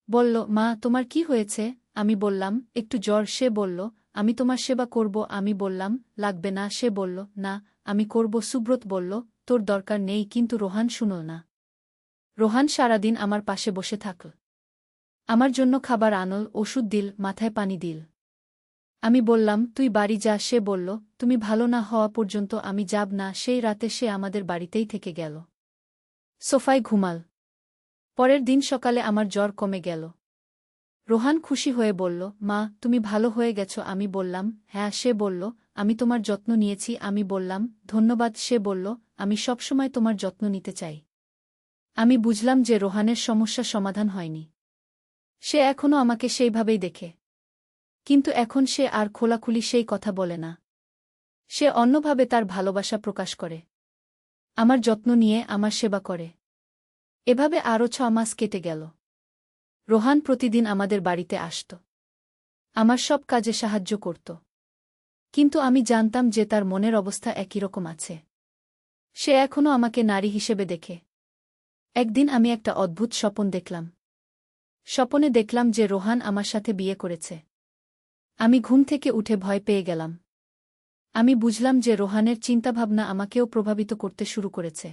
বলল, মা, তোমার কি হয়েছে? আমি বললাম, একটু জ্বর। সে বলল, আমি তোমার সেবা করব। আমি বললাম, লাগবে না। সে বলল, না, আমি করব। সুব্রত বলল, তোর দরকার নেই। কিন্তু রোহান শুনল না। রোহান সারাদিন আমার পাশে বসে থাকল। আমার জন্য খাবার আনল, ওষুধ দিল, মাথায় পানি দিল। আমি বললাম, তুই বাড়ি যা। সে বলল, তুমি ভালো না হওয়া পর্যন্ত আমি যাব না। সেই রাতে সে আমাদের বাড়িতেই থেকে গেল। সোফায় ঘুমাল। পরের দিন সকালে আমার জ্বর কমে গেল। রোহান খুশি হয়ে বলল, মা, তুমি ভালো হয়ে গেছ। আমি বললাম, হ্যাঁ। সে বলল, আমি তোমার যত্ন নিয়েছি। আমি বললাম, ধন্যবাদ। সে বলল, আমি সবসময় তোমার যত্ন নিতে চাই। আমি বুঝলাম যে রোহানের সমস্যা সমাধান হয়নি। সে এখনও আমাকে সেইভাবেই দেখে। কিন্তু এখন সে আর খোলাখুলি সেই কথা বলে না। সে অন্যভাবে তার ভালোবাসা প্রকাশ করে। আমার যত্ন নিয়ে আমার সেবা করে। এভাবে আরও 6 মাস কেটে গেল। রোহান প্রতিদিন আমাদের বাড়িতে আসত। আমার সব কাজে সাহায্য করত। কিন্তু আমি জানতাম যে তার মনের অবস্থা একই রকম আছে। সে এখনও আমাকে নারী হিসেবে দেখে। একদিন আমি একটা অদ্ভুত স্বপন দেখলাম। স্বপনে দেখলাম যে রোহান আমার সাথে বিয়ে করেছে। আমি ঘুম থেকে উঠে ভয় পেয়ে গেলাম। আমি বুঝলাম যে রোহানের চিন্তাভাবনা আমাকেও প্রভাবিত করতে শুরু করেছে।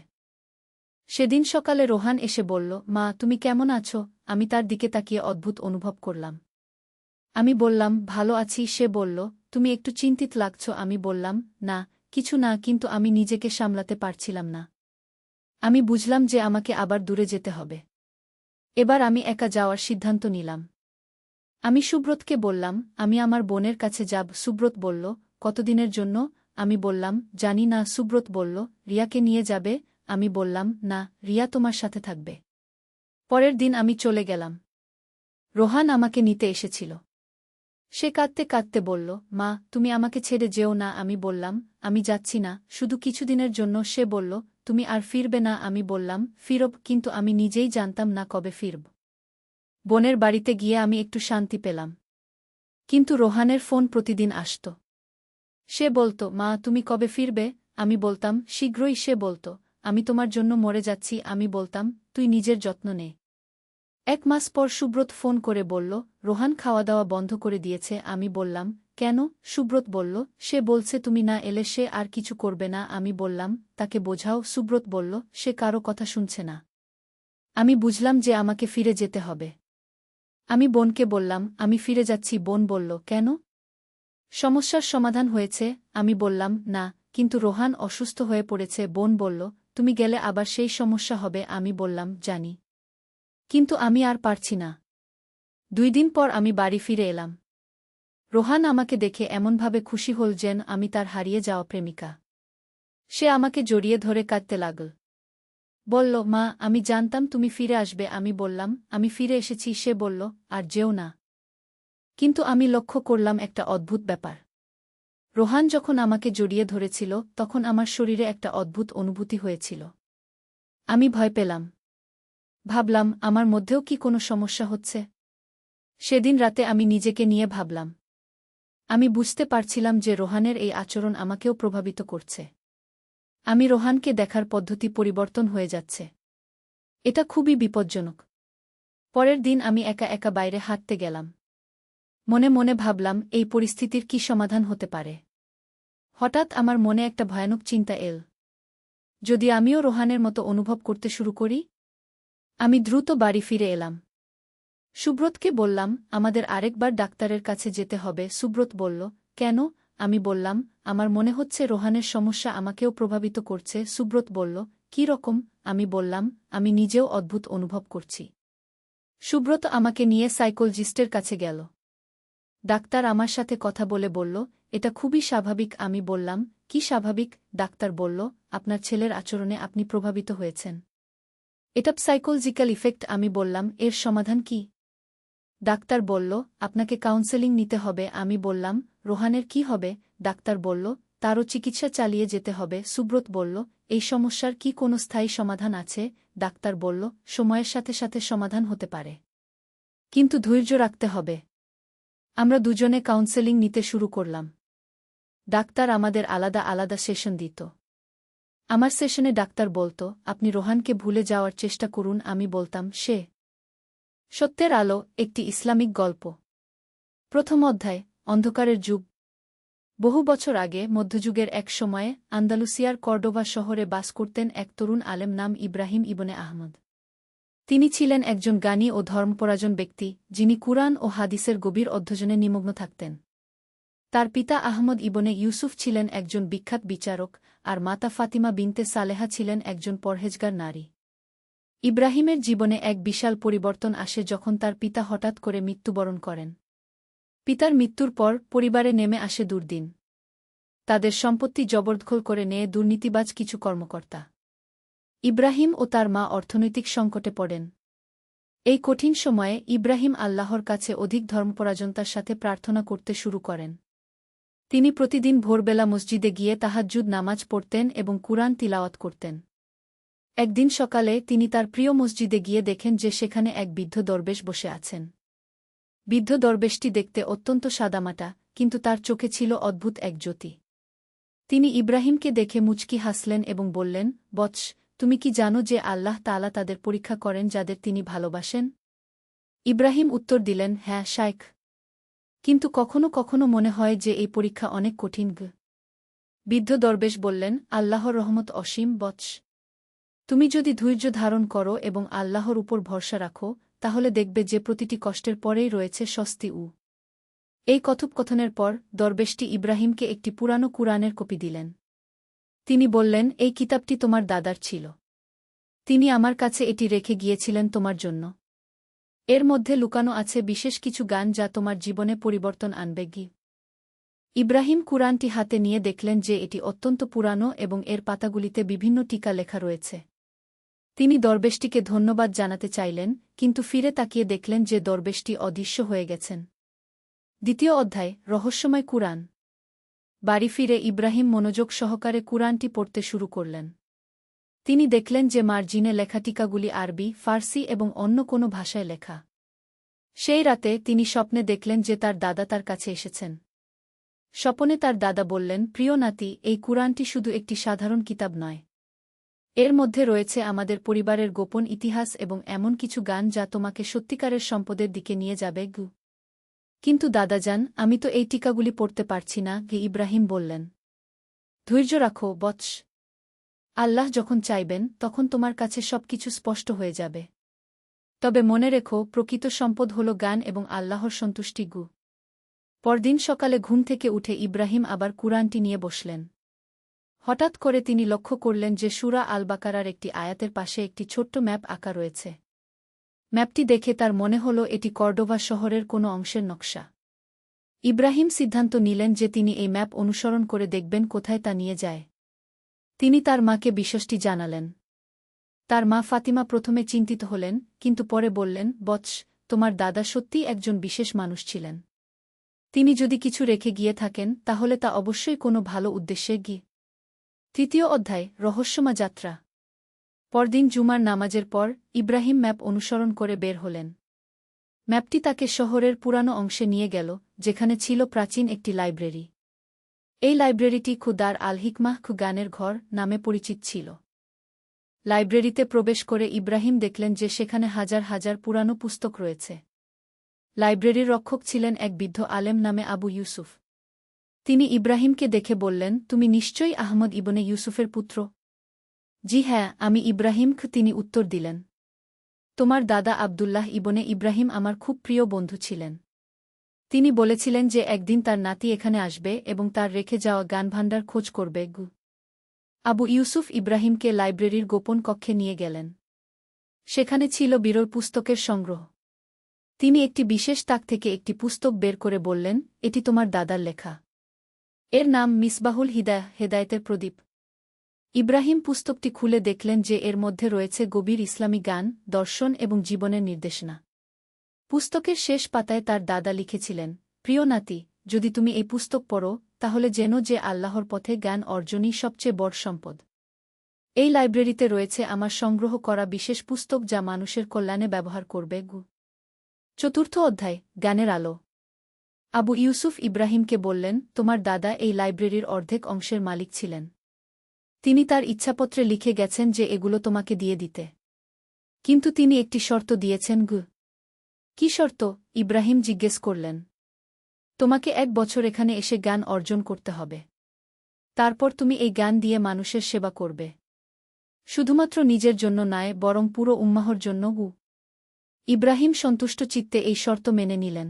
সেদিন সকালে রোহান এসে বলল, মা, তুমি কেমন আছো? আমি তার দিকে তাকিয়ে অদ্ভুত অনুভব করলাম। আমি বললাম, ভালো আছি। সে বলল, তুমি একটু চিন্তিত লাগছ। আমি বললাম, না, কিছু না, কিন্তু আমি নিজেকে সামলাতে পারছিলাম না। আমি বুঝলাম যে আমাকে আবার দূরে যেতে হবে। এবার আমি একা যাওয়ার সিদ্ধান্ত নিলাম। আমি সুব্রতকে বললাম, আমি আমার বোনের কাছে যাব। সুব্রত বলল, কতদিনের জন্য? আমি বললাম, জানি না। সুব্রত বলল, রিয়াকে নিয়ে যাবে? আমি বললাম, না, রিয়া তোমার সাথে থাকবে। পরের দিন আমি চলে গেলাম। রোহান আমাকে নিতে এসেছিল। সে কাঁদতে কাঁদতে বলল, মা, তুমি আমাকে ছেড়ে যেও না। আমি বললাম, আমি যাচ্ছি না, শুধু কিছুদিনের জন্য। সে বলল, তুমি আর ফিরবে না? আমি বললাম, ফিরব, কিন্তু আমি নিজেই জানতাম না কবে ফিরব। বোনের বাড়িতে গিয়ে আমি একটু শান্তি পেলাম। কিন্তু রোহানের ফোন প্রতিদিন আসত। সে বলত, মা, তুমি কবে ফিরবে? আমি বলতাম, শীঘ্রই। সে বলত, আমি তোমার জন্য মরে যাচ্ছি। আমি বলতাম, তুই নিজের যত্ন নে। 1 মাস পর সুব্রত ফোন করে বলল, রোহান খাওয়া দাওয়া বন্ধ করে দিয়েছে। আমি বললাম, কেন? সুব্রত বলল, সে বলছে তুমি না এলে সে আর কিছু করবে না। আমি বললাম, তাকে বোঝাও। সুব্রত বলল, সে কারো কথা শুনছে না। আমি বুঝলাম যে আমাকে ফিরে যেতে হবে। আমি বোনকে বললাম, আমি ফিরে যাচ্ছি। বোন বলল, কেন? সমস্যার সমাধান হয়েছে? আমি বললাম, না, কিন্তু রোহান অসুস্থ হয়ে পড়েছে। বোন বলল, তুমি গেলে আবার সেই সমস্যা হবে। আমি বললাম, জানি, কিন্তু আমি আর পারছি না। 2 দিন পর আমি বাড়ি ফিরে এলাম। রোহান আমাকে দেখে এমনভাবে খুশি হল যেন আমি তার হারিয়ে যাওয়া প্রেমিকা। সে আমাকে জড়িয়ে ধরে কাঁদতে লাগল। বলল, মা, আমি জানতাম তুমি ফিরে আসবে। আমি বললাম, আমি ফিরে এসেছি। সে বলল, আর যেও না। কিন্তু আমি লক্ষ্য করলাম একটা অদ্ভুত ব্যাপার। রোহান যখন আমাকে জড়িয়ে ধরেছিল তখন আমার শরীরে একটা অদ্ভুত অনুভূতি হয়েছিল। আমি ভয় পেলাম। ভাবলাম, আমার মধ্যেও কি কোনো সমস্যা হচ্ছে? সেদিন রাতে আমি নিজেকে নিয়ে ভাবলাম। আমি বুঝতে পারছিলাম যে রোহানের এই আচরণ আমাকেও প্রভাবিত করছে। আমি রোহানকে দেখার পদ্ধতি পরিবর্তন হয়ে যাচ্ছে। এটা খুবই বিপজ্জনক। পরের দিন আমি একা একা বাইরে হাঁটতে গেলাম। মনে মনে ভাবলাম, এই পরিস্থিতির কি সমাধান হতে পারে? হঠাৎ আমার মনে একটা ভয়ানক চিন্তা এল। যদি আমিও রোহানের মতো অনুভব করতে শুরু করি? আমি দ্রুত বাড়ি ফিরে এলাম। সুব্রতকে বললাম, আমাদের আরেকবার ডাক্তারের কাছে যেতে হবে। সুব্রত বলল, কেন? আমি বললাম, আমার মনে হচ্ছে রোহানের সমস্যা আমাকেও প্রভাবিত করছে। সুব্রত বলল, কী রকম? আমি বললাম, আমি নিজেও অদ্ভুত অনুভব করছি। সুব্রত আমাকে নিয়ে সাইকোলজিস্টের কাছে গেল। ডাক্তার আমার সাথে কথা বলে বলল, এটা খুবই স্বাভাবিক। আমি বললাম, কি স্বাভাবিক? ডাক্তার বলল, আপনার ছেলের আচরণে আপনি প্রভাবিত হয়েছেন। এটা সাইকোলজিক্যাল ইফেক্ট। আমি বললাম, এর সমাধান কি? ডাক্তার বলল, আপনাকে কাউন্সেলিং নিতে হবে। আমি বললাম, রোহানের কি হবে? ডাক্তার বলল, তারও চিকিৎসা চালিয়ে যেতে হবে। সুব্রত বলল, এই সমস্যার কি কোনো স্থায়ী সমাধান আছে? ডাক্তার বলল, সময়ের সাথে সাথে সমাধান হতে পারে, কিন্তু ধৈর্য রাখতে হবে। আমরা দুজনে কাউন্সেলিং নিতে শুরু করলাম। ডাক্তার আমাদের আলাদা আলাদা সেশন দিত। আমার সেশনে ডাক্তার বলত, আপনি রোহানকে ভুলে যাওয়ার চেষ্টা করুন। আমি বলতাম, সে সত্যের আলো, একটি ইসলামিক গল্প। প্রথম অধ্যায়, অন্ধকারের যুগ। বহু বছর আগে মধ্যযুগের এক সময়ে আন্দালুসিয়ার কর্ডোবা শহরে বাস করতেন এক তরুণ আলেম নাম ইব্রাহিম ইবনে আহমদ। তিনি ছিলেন একজন জ্ঞানী ও ধর্মপরায়ণ ব্যক্তি, যিনি কুরআন ও হাদিসের গভীর অধ্যয়নে নিমগ্ন থাকতেন। তার পিতা আহমদ ইবনে ইউসুফ ছিলেন একজন বিখ্যাত বিচারক, আর মাতা ফাতিমা বিনতে সালেহা ছিলেন একজন পরহেজগার নারী। ইব্রাহিমের জীবনে এক বিশাল পরিবর্তন আসে যখন তার পিতা হঠাৎ করে মৃত্যুবরণ করেন। পিতার মৃত্যুর পর পরিবারে নেমে আসে দুর্দিন। তাদের সম্পত্তি জবরদখল করে নিয়ে দুর্নীতিবাজ কিছু কর্মকর্তা। ইব্রাহিম ও তার মা অর্থনৈতিক সংকটে পড়েন। এই কঠিন সময়ে ইব্রাহিম আল্লাহর কাছে অধিক ধর্মপরায়ণতার সাথে প্রার্থনা করতে শুরু করেন। তিনি প্রতিদিন ভোরবেলা মসজিদে গিয়ে তাহাজ্জুদ নামাজ পড়তেন এবং কুরআন তিলাওয়াত করতেন। একদিন সকালে তিনি তার প্রিয় মসজিদে গিয়ে দেখেন যে সেখানে এক বৃদ্ধ দরবেশ বসে আছেন। বৃদ্ধ দরবেশটি দেখতে অত্যন্ত সাদামাটা, কিন্তু তার চোখে ছিল অদ্ভুত এক জ্যোতি। তিনি ইব্রাহিমকে দেখে মুচকি হাসলেন এবং বললেন, বৎস, তুমি কি জানো যে আল্লাহ তাআলা তাদের পরীক্ষা করেন যাদের তিনি ভালোবাসেন? ইব্রাহিম উত্তর দিলেন, হ্যাঁ শায়খ। কিন্তু কখনো কখনো মনে হয় যে এই পরীক্ষা অনেক কঠিন। বৃদ্ধ দরবেশ বললেন, আল্লাহর রহমত অসীম বৎস। তুমি যদি ধৈর্য ধারণ করো এবং আল্লাহর উপর ভরসা রাখো, তাহলে দেখবে যে প্রতিটি কষ্টের পরেই রয়েছে স্বস্তি। এই কথোপকথনের পর দরবেশটি ইব্রাহিমকে একটি পুরানো কুরআনের কপি দিলেন। তিনি বললেন, এই কিতাবটি তোমার দাদার ছিল। তিনি আমার কাছে এটি রেখে গিয়েছিলেন তোমার জন্য। এর মধ্যে লুকানো আছে বিশেষ কিছু গান যা তোমার জীবনে পরিবর্তন আনবে। ইব্রাহিম কুরআনটি হাতে নিয়ে দেখলেন যে এটি অত্যন্ত পুরানো এবং এর পাতাগুলিতে বিভিন্ন টিকা লেখা রয়েছে। তিনি দরবেশটিকে ধন্যবাদ জানাতে চাইলেন, কিন্তু ফিরে তাকিয়ে দেখলেন যে দরবেশটি অদৃশ্য হয়ে গেছেন। দ্বিতীয় অধ্যায়, রহস্যময় কুরআন। বাড়ি ফিরে ইব্রাহিম মনোযোগ সহকারে কুরআনটি পড়তে শুরু করলেন। তিনি দেখলেন যে মার্জিনে লেখা টিকাগুলি আরবি, ফার্সি এবং অন্য কোনো ভাষায় লেখা। সেই রাতে তিনি স্বপ্নে দেখলেন যে তার দাদা তার কাছে এসেছেন। স্বপনে তার দাদা বললেন, প্রিয় নাতি, এই কুরআনটি শুধু একটি সাধারণ কিতাব নয়। এর মধ্যে রয়েছে আমাদের পরিবারের গোপন ইতিহাস এবং এমন কিছু গান যা তোমাকে সত্যিকারের সম্পদের দিকে নিয়ে যাবে। কিন্তু দাদাজান, আমি তো এই টিকাগুলি পড়তে পারছি না। ইব্রাহিম বললেন, ধৈর্য রাখো বৎস। আল্লাহ যখন চাইবেন তখন তোমার কাছে সবকিছু স্পষ্ট হয়ে যাবে। তবে মনে রেখো, প্রকৃত সম্পদ হল গান এবং আল্লাহর সন্তুষ্টি। পরদিন সকালে ঘুম থেকে উঠে ইব্রাহিম আবার কুরআনটি নিয়ে বসলেন। হঠাৎ করে তিনি লক্ষ্য করলেন যে সূরা আল বাকারার একটি আয়াতের পাশে একটি ছোট্ট ম্যাপ আঁকা রয়েছে। ম্যাপটি দেখে তার মনে হল এটি কর্ডোভা শহরের কোনো অংশের নকশা। ইব্রাহিম সিদ্ধান্ত নিলেন যে তিনি এই ম্যাপ অনুসরণ করে দেখবেন কোথায় তা নিয়ে যায়। তিনি তার মাকে বিষয়টি জানালেন। তার মা ফাতিমা প্রথমে চিন্তিত হলেন, কিন্তু পরে বললেন, বৎস, তোমার দাদা সত্যিই একজন বিশেষ মানুষ ছিলেন। তিনি যদি কিছু রেখে গিয়ে থাকেন তাহলে তা অবশ্যই কোনো ভালো উদ্দেশ্যে গিয়ে। তৃতীয় অধ্যায়, রহস্যময় যাত্রা। পরদিন জুমার নামাজের পর ইব্রাহিম ম্যাপ অনুসরণ করে বের হলেন। ম্যাপটি তাকে শহরের পুরানো অংশে নিয়ে গেল, যেখানে ছিল প্রাচীন একটি লাইব্রেরি। এই লাইব্রেরিটি দার আল হিকমাহ গানের ঘর নামে পরিচিত ছিল। লাইব্রেরিতে প্রবেশ করে ইব্রাহিম দেখলেন যে সেখানে হাজার হাজার পুরানো পুস্তক রয়েছে। লাইব্রেরির রক্ষক ছিলেন এক বৃদ্ধ আলেম নামে আবু ইউসুফ। তিনি ইব্রাহিমকে দেখে বললেন, তুমি নিশ্চয়ই আহমদ ইবনে ইউসুফের পুত্র? জি হ্যাঁ, আমি ইব্রাহিম। তিনি উত্তর দিলেন, তোমার দাদা আবদুল্লাহ ইবনে ইব্রাহিম আমার খুব প্রিয় বন্ধু ছিলেন। তিনি বলেছিলেন যে একদিন তার নাতি এখানে আসবে এবং তার রেখে যাওয়া জ্ঞানভাণ্ডার খোঁজ করবে। আবু ইউসুফ ইব্রাহিমকে লাইব্রেরির গোপন কক্ষে নিয়ে গেলেন। সেখানে ছিল বিরল পুস্তকের সংগ্রহ। তিনি একটি বিশেষ তাক থেকে একটি পুস্তক বের করে বললেন, এটি তোমার দাদার লেখা। এর নাম মিসবাহুল হিদায়াহ, হেদায়েতের প্রদীপ। ইব্রাহিম পুস্তকটি খুলে দেখলেন যে এর মধ্যে রয়েছে গভীর ইসলামী গান, দর্শন এবং জীবনের নির্দেশনা। পুস্তকের শেষ পাতায় তার দাদা লিখেছিলেন, প্রিয় নাতি, যদি তুমি এই পুস্তক পড়ো তাহলে জেনো যে আল্লাহর পথে জ্ঞান অর্জনই সবচেয়ে বড় সম্পদ। এই লাইব্রেরিতে রয়েছে আমার সংগ্রহ করা বিশেষ পুস্তক যা মানুষের কল্যাণে ব্যবহার করবে। চতুর্থ অধ্যায়, জ্ঞানের আলো। আবু ইউসুফ ইব্রাহিমকে বললেন, তোমার দাদা এই লাইব্রেরির অর্ধেক অংশের মালিক ছিলেন। তিনি তার ইচ্ছাপত্রে লিখে গেছেন যে এগুলো তোমাকে দিয়ে দিতে। কিন্তু তিনি একটি শর্ত দিয়েছেন। কি শর্ত? ইব্রাহিম জিজ্ঞেস করলেন। তোমাকে 1 বছর এখানে এসে জ্ঞান অর্জন করতে হবে। তারপর তুমি এই জ্ঞান দিয়ে মানুষের সেবা করবে। শুধুমাত্র নিজের জন্য নয় বরং পুরো উম্মাহর জন্য। ইব্রাহিম সন্তুষ্ট চিত্তে এই শর্ত মেনে নিলেন।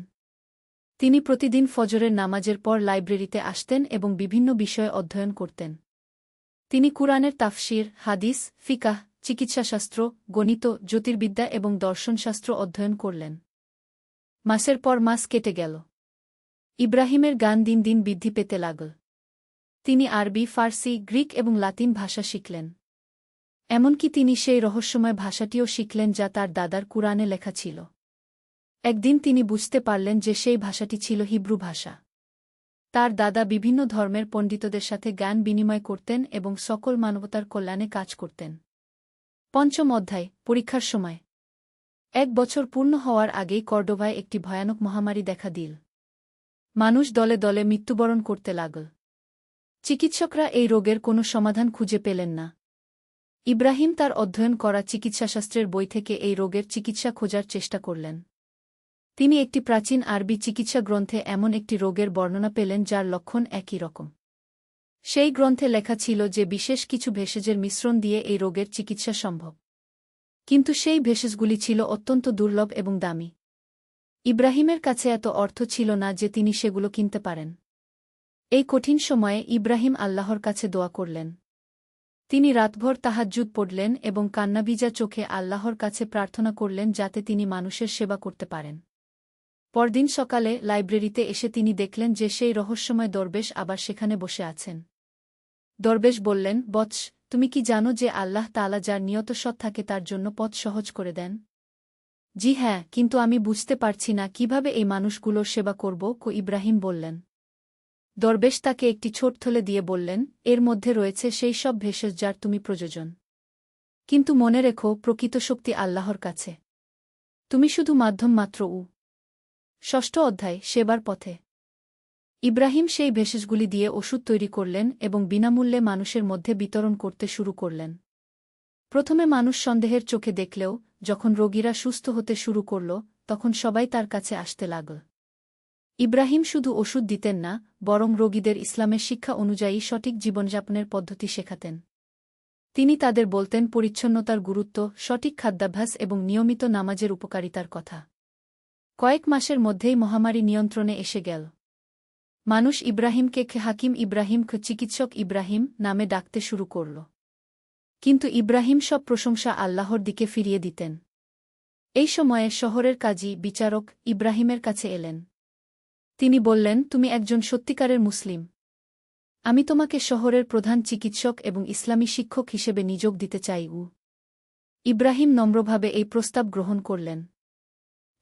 তিনি প্রতিদিন ফজরের নামাজের পর লাইব্রেরিতে আসতেন এবং বিভিন্ন বিষয়ে অধ্যয়ন করতেন। তিনি কুরআনের তাফসির, হাদিস, ফিকাহ, চিকিৎসাশাস্ত্র, গণিত, জ্যোতির্বিদ্যা এবং দর্শনশাস্ত্র অধ্যয়ন করলেন। মাসের পর মাস কেটে গেল। ইব্রাহিমের জ্ঞান দিন দিন বৃদ্ধি পেতে লাগল। তিনি আরবি, ফার্সি, গ্রিক এবং লাতিন ভাষা শিখলেন। এমনকি তিনি সেই রহস্যময় ভাষাটিও শিখলেন যা তার দাদার কুরআনে লেখা ছিল। একদিন তিনি বুঝতে পারলেন যে সেই ভাষাটি ছিল হিব্রু ভাষা। তার দাদা বিভিন্ন ধর্মের পণ্ডিতদের সাথে জ্ঞান বিনিময় করতেন এবং সকল মানবতার কল্যাণে কাজ করতেন। পঞ্চম অধ্যায়, পরীক্ষার সময়। 1 বছর পূর্ণ হওয়ার আগেই কর্ডোভায় একটি ভয়ানক মহামারী দেখা দিল। মানুষ দলে দলে মৃত্যুবরণ করতে লাগল। চিকিৎসকরা এই রোগের কোনো সমাধান খুঁজে পেলেন না। ইব্রাহিম তার অধ্যয়ন করা চিকিৎসাশাস্ত্রের বই থেকে এই রোগের চিকিৎসা খোঁজার চেষ্টা করলেন। তিনি একটি প্রাচীন আরবি চিকিৎসা গ্রন্থে এমন একটি রোগের বর্ণনা পেলেন যার লক্ষণ একই রকম। সেই গ্রন্থে লেখা ছিল যে বিশেষ কিছু ভেষজের মিশ্রণ দিয়ে এই রোগের চিকিৎসা সম্ভব। কিন্তু সেই ভেষজগুলি ছিল অত্যন্ত দুর্লভ এবং দামি। ইব্রাহিমের কাছে এত অর্থ ছিল না যে তিনি সেগুলো কিনতে পারেন। এই কঠিন সময়ে ইব্রাহিম আল্লাহর কাছে দোয়া করলেন। তিনি রাতভর তাহাজ্জুদ পড়লেন এবং কান্নাভিজা চোখে আল্লাহর কাছে প্রার্থনা করলেন যাতে তিনি মানুষের সেবা করতে পারেন। পরদিন সকালে লাইব্রেরিতে এসে তিনি দেখলেন যে সেই রহস্যময় দরবেশ আবার সেখানে বসে আছেন। দরবেশ বললেন, বৎস, তুমি কি জানো যে আল্লাহ তাআলা যার নিয়ত সৎ থাকে তার জন্য পথ সহজ করে দেন? জি হ্যাঁ, কিন্তু আমি বুঝতে পারছি না কিভাবে এই মানুষগুলোর সেবা করব। ইব্রাহিম বললেন। দরবেশ তাকে একটি ছোট থলে দিয়ে বললেন, এর মধ্যে রয়েছে সেই সব ভেষজ যার তুমি প্রয়োজন। কিন্তু মনে রেখো, প্রকৃত শক্তি আল্লাহর কাছে। তুমি শুধু মাধ্যম মাত্র। ষষ্ঠ অধ্যায়, সেবার পথে। ইব্রাহিম সেই ভেষজগুলি দিয়ে ওষুধ তৈরি করলেন এবং বিনামূল্যে মানুষের মধ্যে বিতরণ করতে শুরু করলেন। প্রথমে মানুষ সন্দেহের চোখে দেখলেও যখন রোগীরা সুস্থ হতে শুরু করল তখন সবাই তার কাছে আসতে লাগল। ইব্রাহিম শুধু ওষুধ দিতেন না, বরং রোগীদের ইসলামের শিক্ষা অনুযায়ী সঠিক জীবনযাপনের পদ্ধতি শেখাতেন। তিনি তাদের বলতেন পরিচ্ছন্নতার গুরুত্ব, সঠিক খাদ্যাভ্যাস এবং নিয়মিত নামাজের উপকারিতার কথা। কয়েক মাসের মধ্যেই মহামারী নিয়ন্ত্রণে এসে গেল। মানুষ ইব্রাহিমকে হাকিম ইব্রাহিম, চিকিৎসক ইব্রাহিম নামে ডাকতে শুরু করল। কিন্তু ইব্রাহিম সব প্রশংসা আল্লাহর দিকে ফিরিয়ে দিতেন। এই সময়ে শহরের কাজী, বিচারক ইব্রাহিমের কাছে এলেন। তিনি বললেন, তুমি একজন সত্যিকারের মুসলিম। আমি তোমাকে শহরের প্রধান চিকিৎসক এবং ইসলামী শিক্ষক হিসেবে নিযোগ দিতে চাই। ইব্রাহিম নম্রভাবে এই প্রস্তাব গ্রহণ করলেন।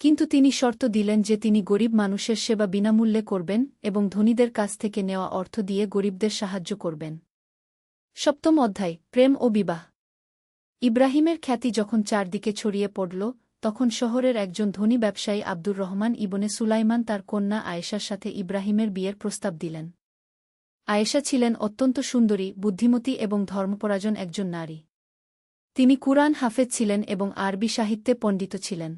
কিন্তু তিনি শর্ত দিলেন যে তিনি গরিব মানুষের সেবা বিনামূল্যে করবেন এবং ধনীদের কাছ থেকে নেওয়া অর্থ দিয়ে গরিবদের সাহায্য করবেন। সপ্তম অধ্যায়, প্রেম ও বিবাহ। ইব্রাহিমের খ্যাতি যখন চারদিকে ছড়িয়ে পড়ল তখন শহরের একজন ধনী ব্যবসায়ী আব্দুর রহমান ইবনে সুলাইমান তার কন্যা আয়েশার সাথে ইব্রাহিমের বিয়ের প্রস্তাব দিলেন। আয়েশা ছিলেন অত্যন্ত সুন্দরী, বুদ্ধিমতী এবং ধর্মপরায়ণ একজন নারী। তিনি কুরআন হাফেজ ছিলেন এবং আরবি সাহিত্যে পণ্ডিত ছিলেন।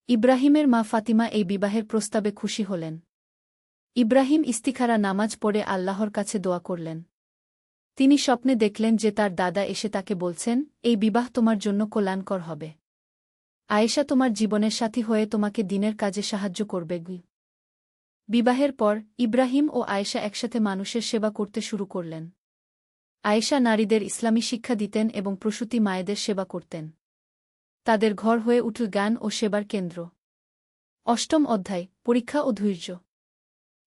ইব্রাহিমের মা ফাতিমা এই বিবাহের প্রস্তাবে খুশি হলেন। ইব্রাহিম ইস্তিখারা নামাজ পড়ে আল্লাহর কাছে দোয়া করলেন। তিনি স্বপ্নে দেখলেন যে তার দাদা এসে তাকে বলছেন, এই বিবাহ তোমার জন্য কল্যাণকর হবে। আয়েশা তোমার জীবনের সাথী হয়ে তোমাকে দিনের কাজে সাহায্য করবে। বিবাহের পর ইব্রাহিম ও আয়েশা একসাথে মানুষের সেবা করতে শুরু করলেন। আয়েশা নারীদের ইসলামী শিক্ষা দিতেন এবং প্রসূতি মায়েদের সেবা করতেন। তাদের ঘর হয়ে উঠল জ্ঞান ও সেবার কেন্দ্র। অষ্টম অধ্যায়, পরীক্ষা ও ধৈর্য।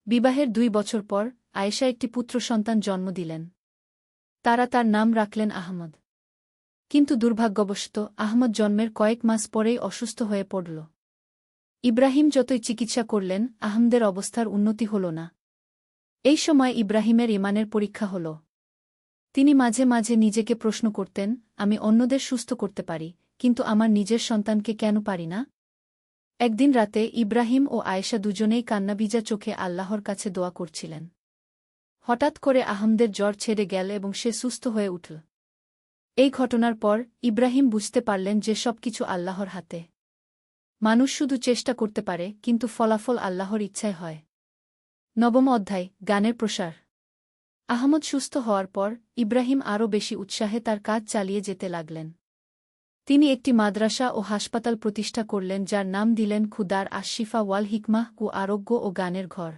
বিবাহের 2 বছর পর আয়েশা একটি পুত্র সন্তান জন্ম দিলেন। তারা তার নাম রাখলেন আহমদ। কিন্তু দুর্ভাগ্যবশত আহমদ জন্মের কয়েক মাস পরেই অসুস্থ হয়ে পড়ল। ইব্রাহিম যতই চিকিৎসা করলেন আহমদের অবস্থার উন্নতি হল না। এই সময় ইব্রাহিমের ঈমানের পরীক্ষা হল। তিনি মাঝে মাঝে নিজেকে প্রশ্ন করতেন, আমি অন্যদের সুস্থ করতে পারি, কিন্তু আমার নিজের সন্তানকে কেন পারি না? একদিন রাতে ইব্রাহিম ও আয়েশা দুজনেই কান্নাভিজা চোখে আল্লাহর কাছে দোয়া করছিলেন। হঠাৎ করে আহমদের জ্বর ছেড়ে গেল এবং সে সুস্থ হয়ে উঠল। এই ঘটনার পর ইব্রাহিম বুঝতে পারলেন যে সবকিছু আল্লাহর হাতে। মানুষ শুধু চেষ্টা করতে পারে, কিন্তু ফলাফল আল্লাহর ইচ্ছায় হয়। নবম অধ্যায়, জ্ঞানের প্রসার। আহমদ সুস্থ হওয়ার পর ইব্রাহিম আরও বেশি উৎসাহে তার কাজ চালিয়ে যেতে লাগলেন। তিনি একটি মাদ্রাসা ও হাসপাতাল প্রতিষ্ঠা করলেন যার নাম দিলেন খুদার আশিফা ওয়াল হিকমাহ ও আরোগ্য ও গানের ঘর।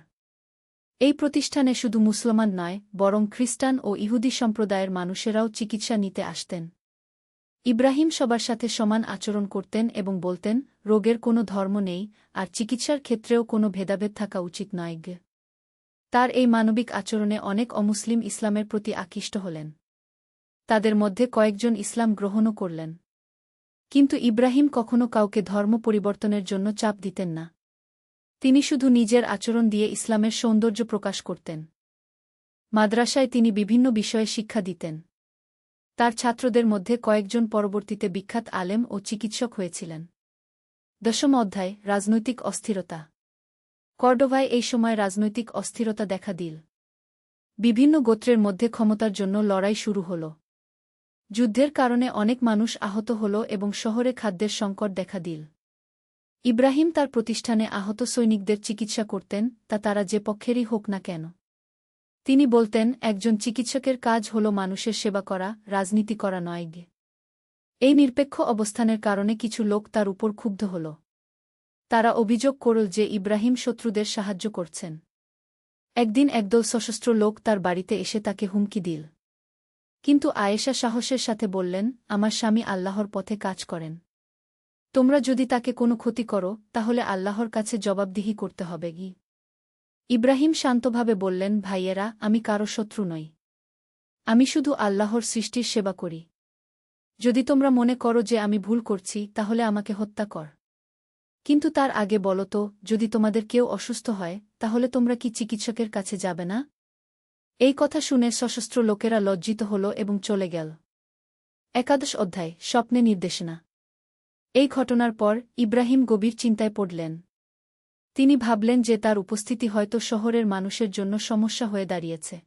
এই প্রতিষ্ঠানে শুধু মুসলমান নয় বরং খ্রিস্টান ও ইহুদি সম্প্রদায়ের মানুষেরাও চিকিৎসা নিতে আসতেন। ইব্রাহিম সবার সাথে সমান আচরণ করতেন এবং বলতেন, রোগের কোনো ধর্ম নেই, আর চিকিৎসার ক্ষেত্রেও কোনো ভেদাভেদ থাকা উচিত নয়। তার এই মানবিক আচরণে অনেক অমুসলিম ইসলামের প্রতি আকৃষ্ট হলেন। তাদের মধ্যে কয়েকজন ইসলাম গ্রহণও করলেন। কিন্তু ইব্রাহিম কখনো কাউকে ধর্ম পরিবর্তনের জন্য চাপ দিতেন না। তিনি শুধু নিজের আচরণ দিয়ে ইসলামের সৌন্দর্য প্রকাশ করতেন। মাদ্রাসায় তিনি বিভিন্ন বিষয়ে শিক্ষা দিতেন। তার ছাত্রদের মধ্যে কয়েকজন পরবর্তীতে বিখ্যাত আলেম ও চিকিৎসক হয়েছিলেন। 10ম অধ্যায়, রাজনৈতিক অস্থিরতা। কর্ডোভায় এই সময় রাজনৈতিক অস্থিরতা দেখা দিল। বিভিন্ন গোত্রের মধ্যে ক্ষমতার জন্য লড়াই শুরু হল। যুদ্ধের কারণে অনেক মানুষ আহত হল এবং শহরে খাদ্যের সংকট দেখা দিল। ইব্রাহিম তার প্রতিষ্ঠানে আহত সৈনিকদের চিকিৎসা করতেন, তা তারা যে পক্ষেরই হোক না কেন। তিনি বলতেন, একজন চিকিৎসকের কাজ হল মানুষের সেবা করা, রাজনীতি করা নয়। এই নিরপেক্ষ অবস্থানের কারণে কিছু লোক তার উপর ক্ষুব্ধ হল। তারা অভিযোগ করল যে ইব্রাহিম শত্রুদের সাহায্য করছেন। একদিন একদল সশস্ত্র লোক তার বাড়িতে এসে তাকে হুমকি দিল। কিন্তু আয়েশা সাহসের সাথে বললেন, আমার স্বামী আল্লাহর পথে কাজ করেন। তোমরা যদি তাকে কোনো ক্ষতি করো তাহলে আল্লাহর কাছে জবাবদিহি করতে হবে। ইব্রাহিম শান্তভাবে বললেন, ভাইয়েরা, আমি কারো শত্রু নই। আমি শুধু আল্লাহর সৃষ্টির সেবা করি। যদি তোমরা মনে করো যে আমি ভুল করছি তাহলে আমাকে হত্যা কর। কিন্তু তার আগে বলো তো, যদি তোমাদের কেউ অসুস্থ হয় তাহলে তোমরা কি চিকিৎসকের কাছে যাবে না? এই কথা শুনে সশস্ত্র লোকেরা লজ্জিত হল এবং চলে গেল। 11 অধ্যায়, স্বপ্নে নির্দেশনা। এই ঘটনার পর ইব্রাহিম গভীর চিন্তায় পড়লেন। তিনি ভাবলেন যে তার উপস্থিতি হয়তো শহরের মানুষের জন্য সমস্যা হয়ে দাঁড়িয়েছে।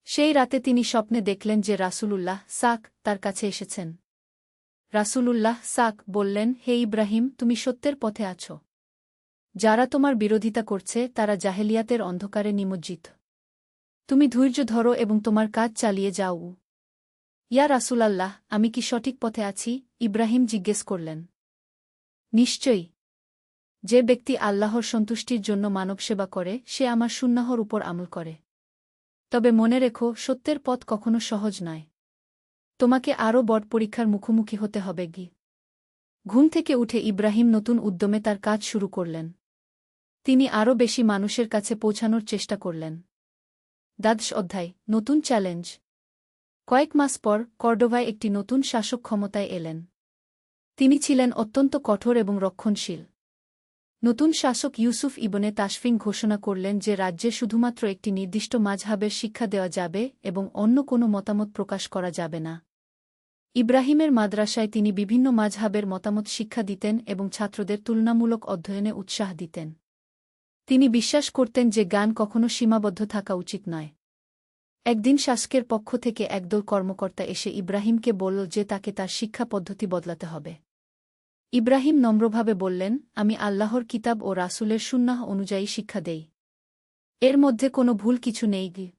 সেই রাতে তিনি স্বপ্নে দেখলেন যে রাসূলুল্লাহ সাক তার কাছে এসেছেন। রাসূলুল্লাহ সাক বললেন, হে ইব্রাহিম, তুমি সত্যের পথে আছো। যারা তোমার বিরোধিতা করছে তারা জাহেলিয়াতের অন্ধকারে নিমজ্জিত। তুমি ধৈর্য ধরো এবং তোমার কাজ চালিয়ে যাও। ইয়া রাসূলাল্লাহ, আমি কি সঠিক পথে আছি? ইব্রাহিম জিজ্ঞেস করলেন। নিশ্চয়ই। যে ব্যক্তি আল্লাহর সন্তুষ্টির জন্য মানবসেবা করে সে আমার সুন্নাহর উপর আমল করে। তবে মনে রেখো, সত্যের পথ কখনো সহজ নয়। তোমাকে আরও বড় পরীক্ষার মুখোমুখি হতে হবে। ঘুম থেকে উঠে ইব্রাহিম নতুন উদ্যমে তার কাজ শুরু করলেন। তিনি আরও বেশি মানুষের কাছে পৌঁছানোর চেষ্টা করলেন। 12 অধ্যায়, নতুন চ্যালেঞ্জ। কয়েক মাস পর কর্ডোভায় একটি নতুন শাসক ক্ষমতায় এলেন। তিনি ছিলেন অত্যন্ত কঠোর এবং রক্ষণশীল। নতুন শাসক ইউসুফ ইবনে তাশফিন ঘোষণা করলেন যে রাজ্যে শুধুমাত্র একটি নির্দিষ্ট মাযহাবের শিক্ষা দেওয়া যাবে এবং অন্য কোনো মতামত প্রকাশ করা যাবে না। ইব্রাহিমের মাদ্রাসায় তিনি বিভিন্ন মাযহাবের মতামত শিক্ষা দিতেন এবং ছাত্রদের তুলনামূলক অধ্যয়নে উৎসাহ দিতেন। তিনি বিশ্বাস করতেন যে জ্ঞান কখনো সীমাবদ্ধ থাকা উচিত নয়। একদিন শাসকের পক্ষ থেকে একদল কর্মকর্তা এসে ইব্রাহিমকে বলল যে তাকে তার শিক্ষা পদ্ধতি বদলাতে হবে। ইব্রাহিম নম্রভাবে বললেন, আমি আল্লাহর কিতাব ও রাসূলের সুন্নাহ অনুযায়ী শিক্ষা দেই। এর মধ্যে কোনো ভুল কিছু নেই।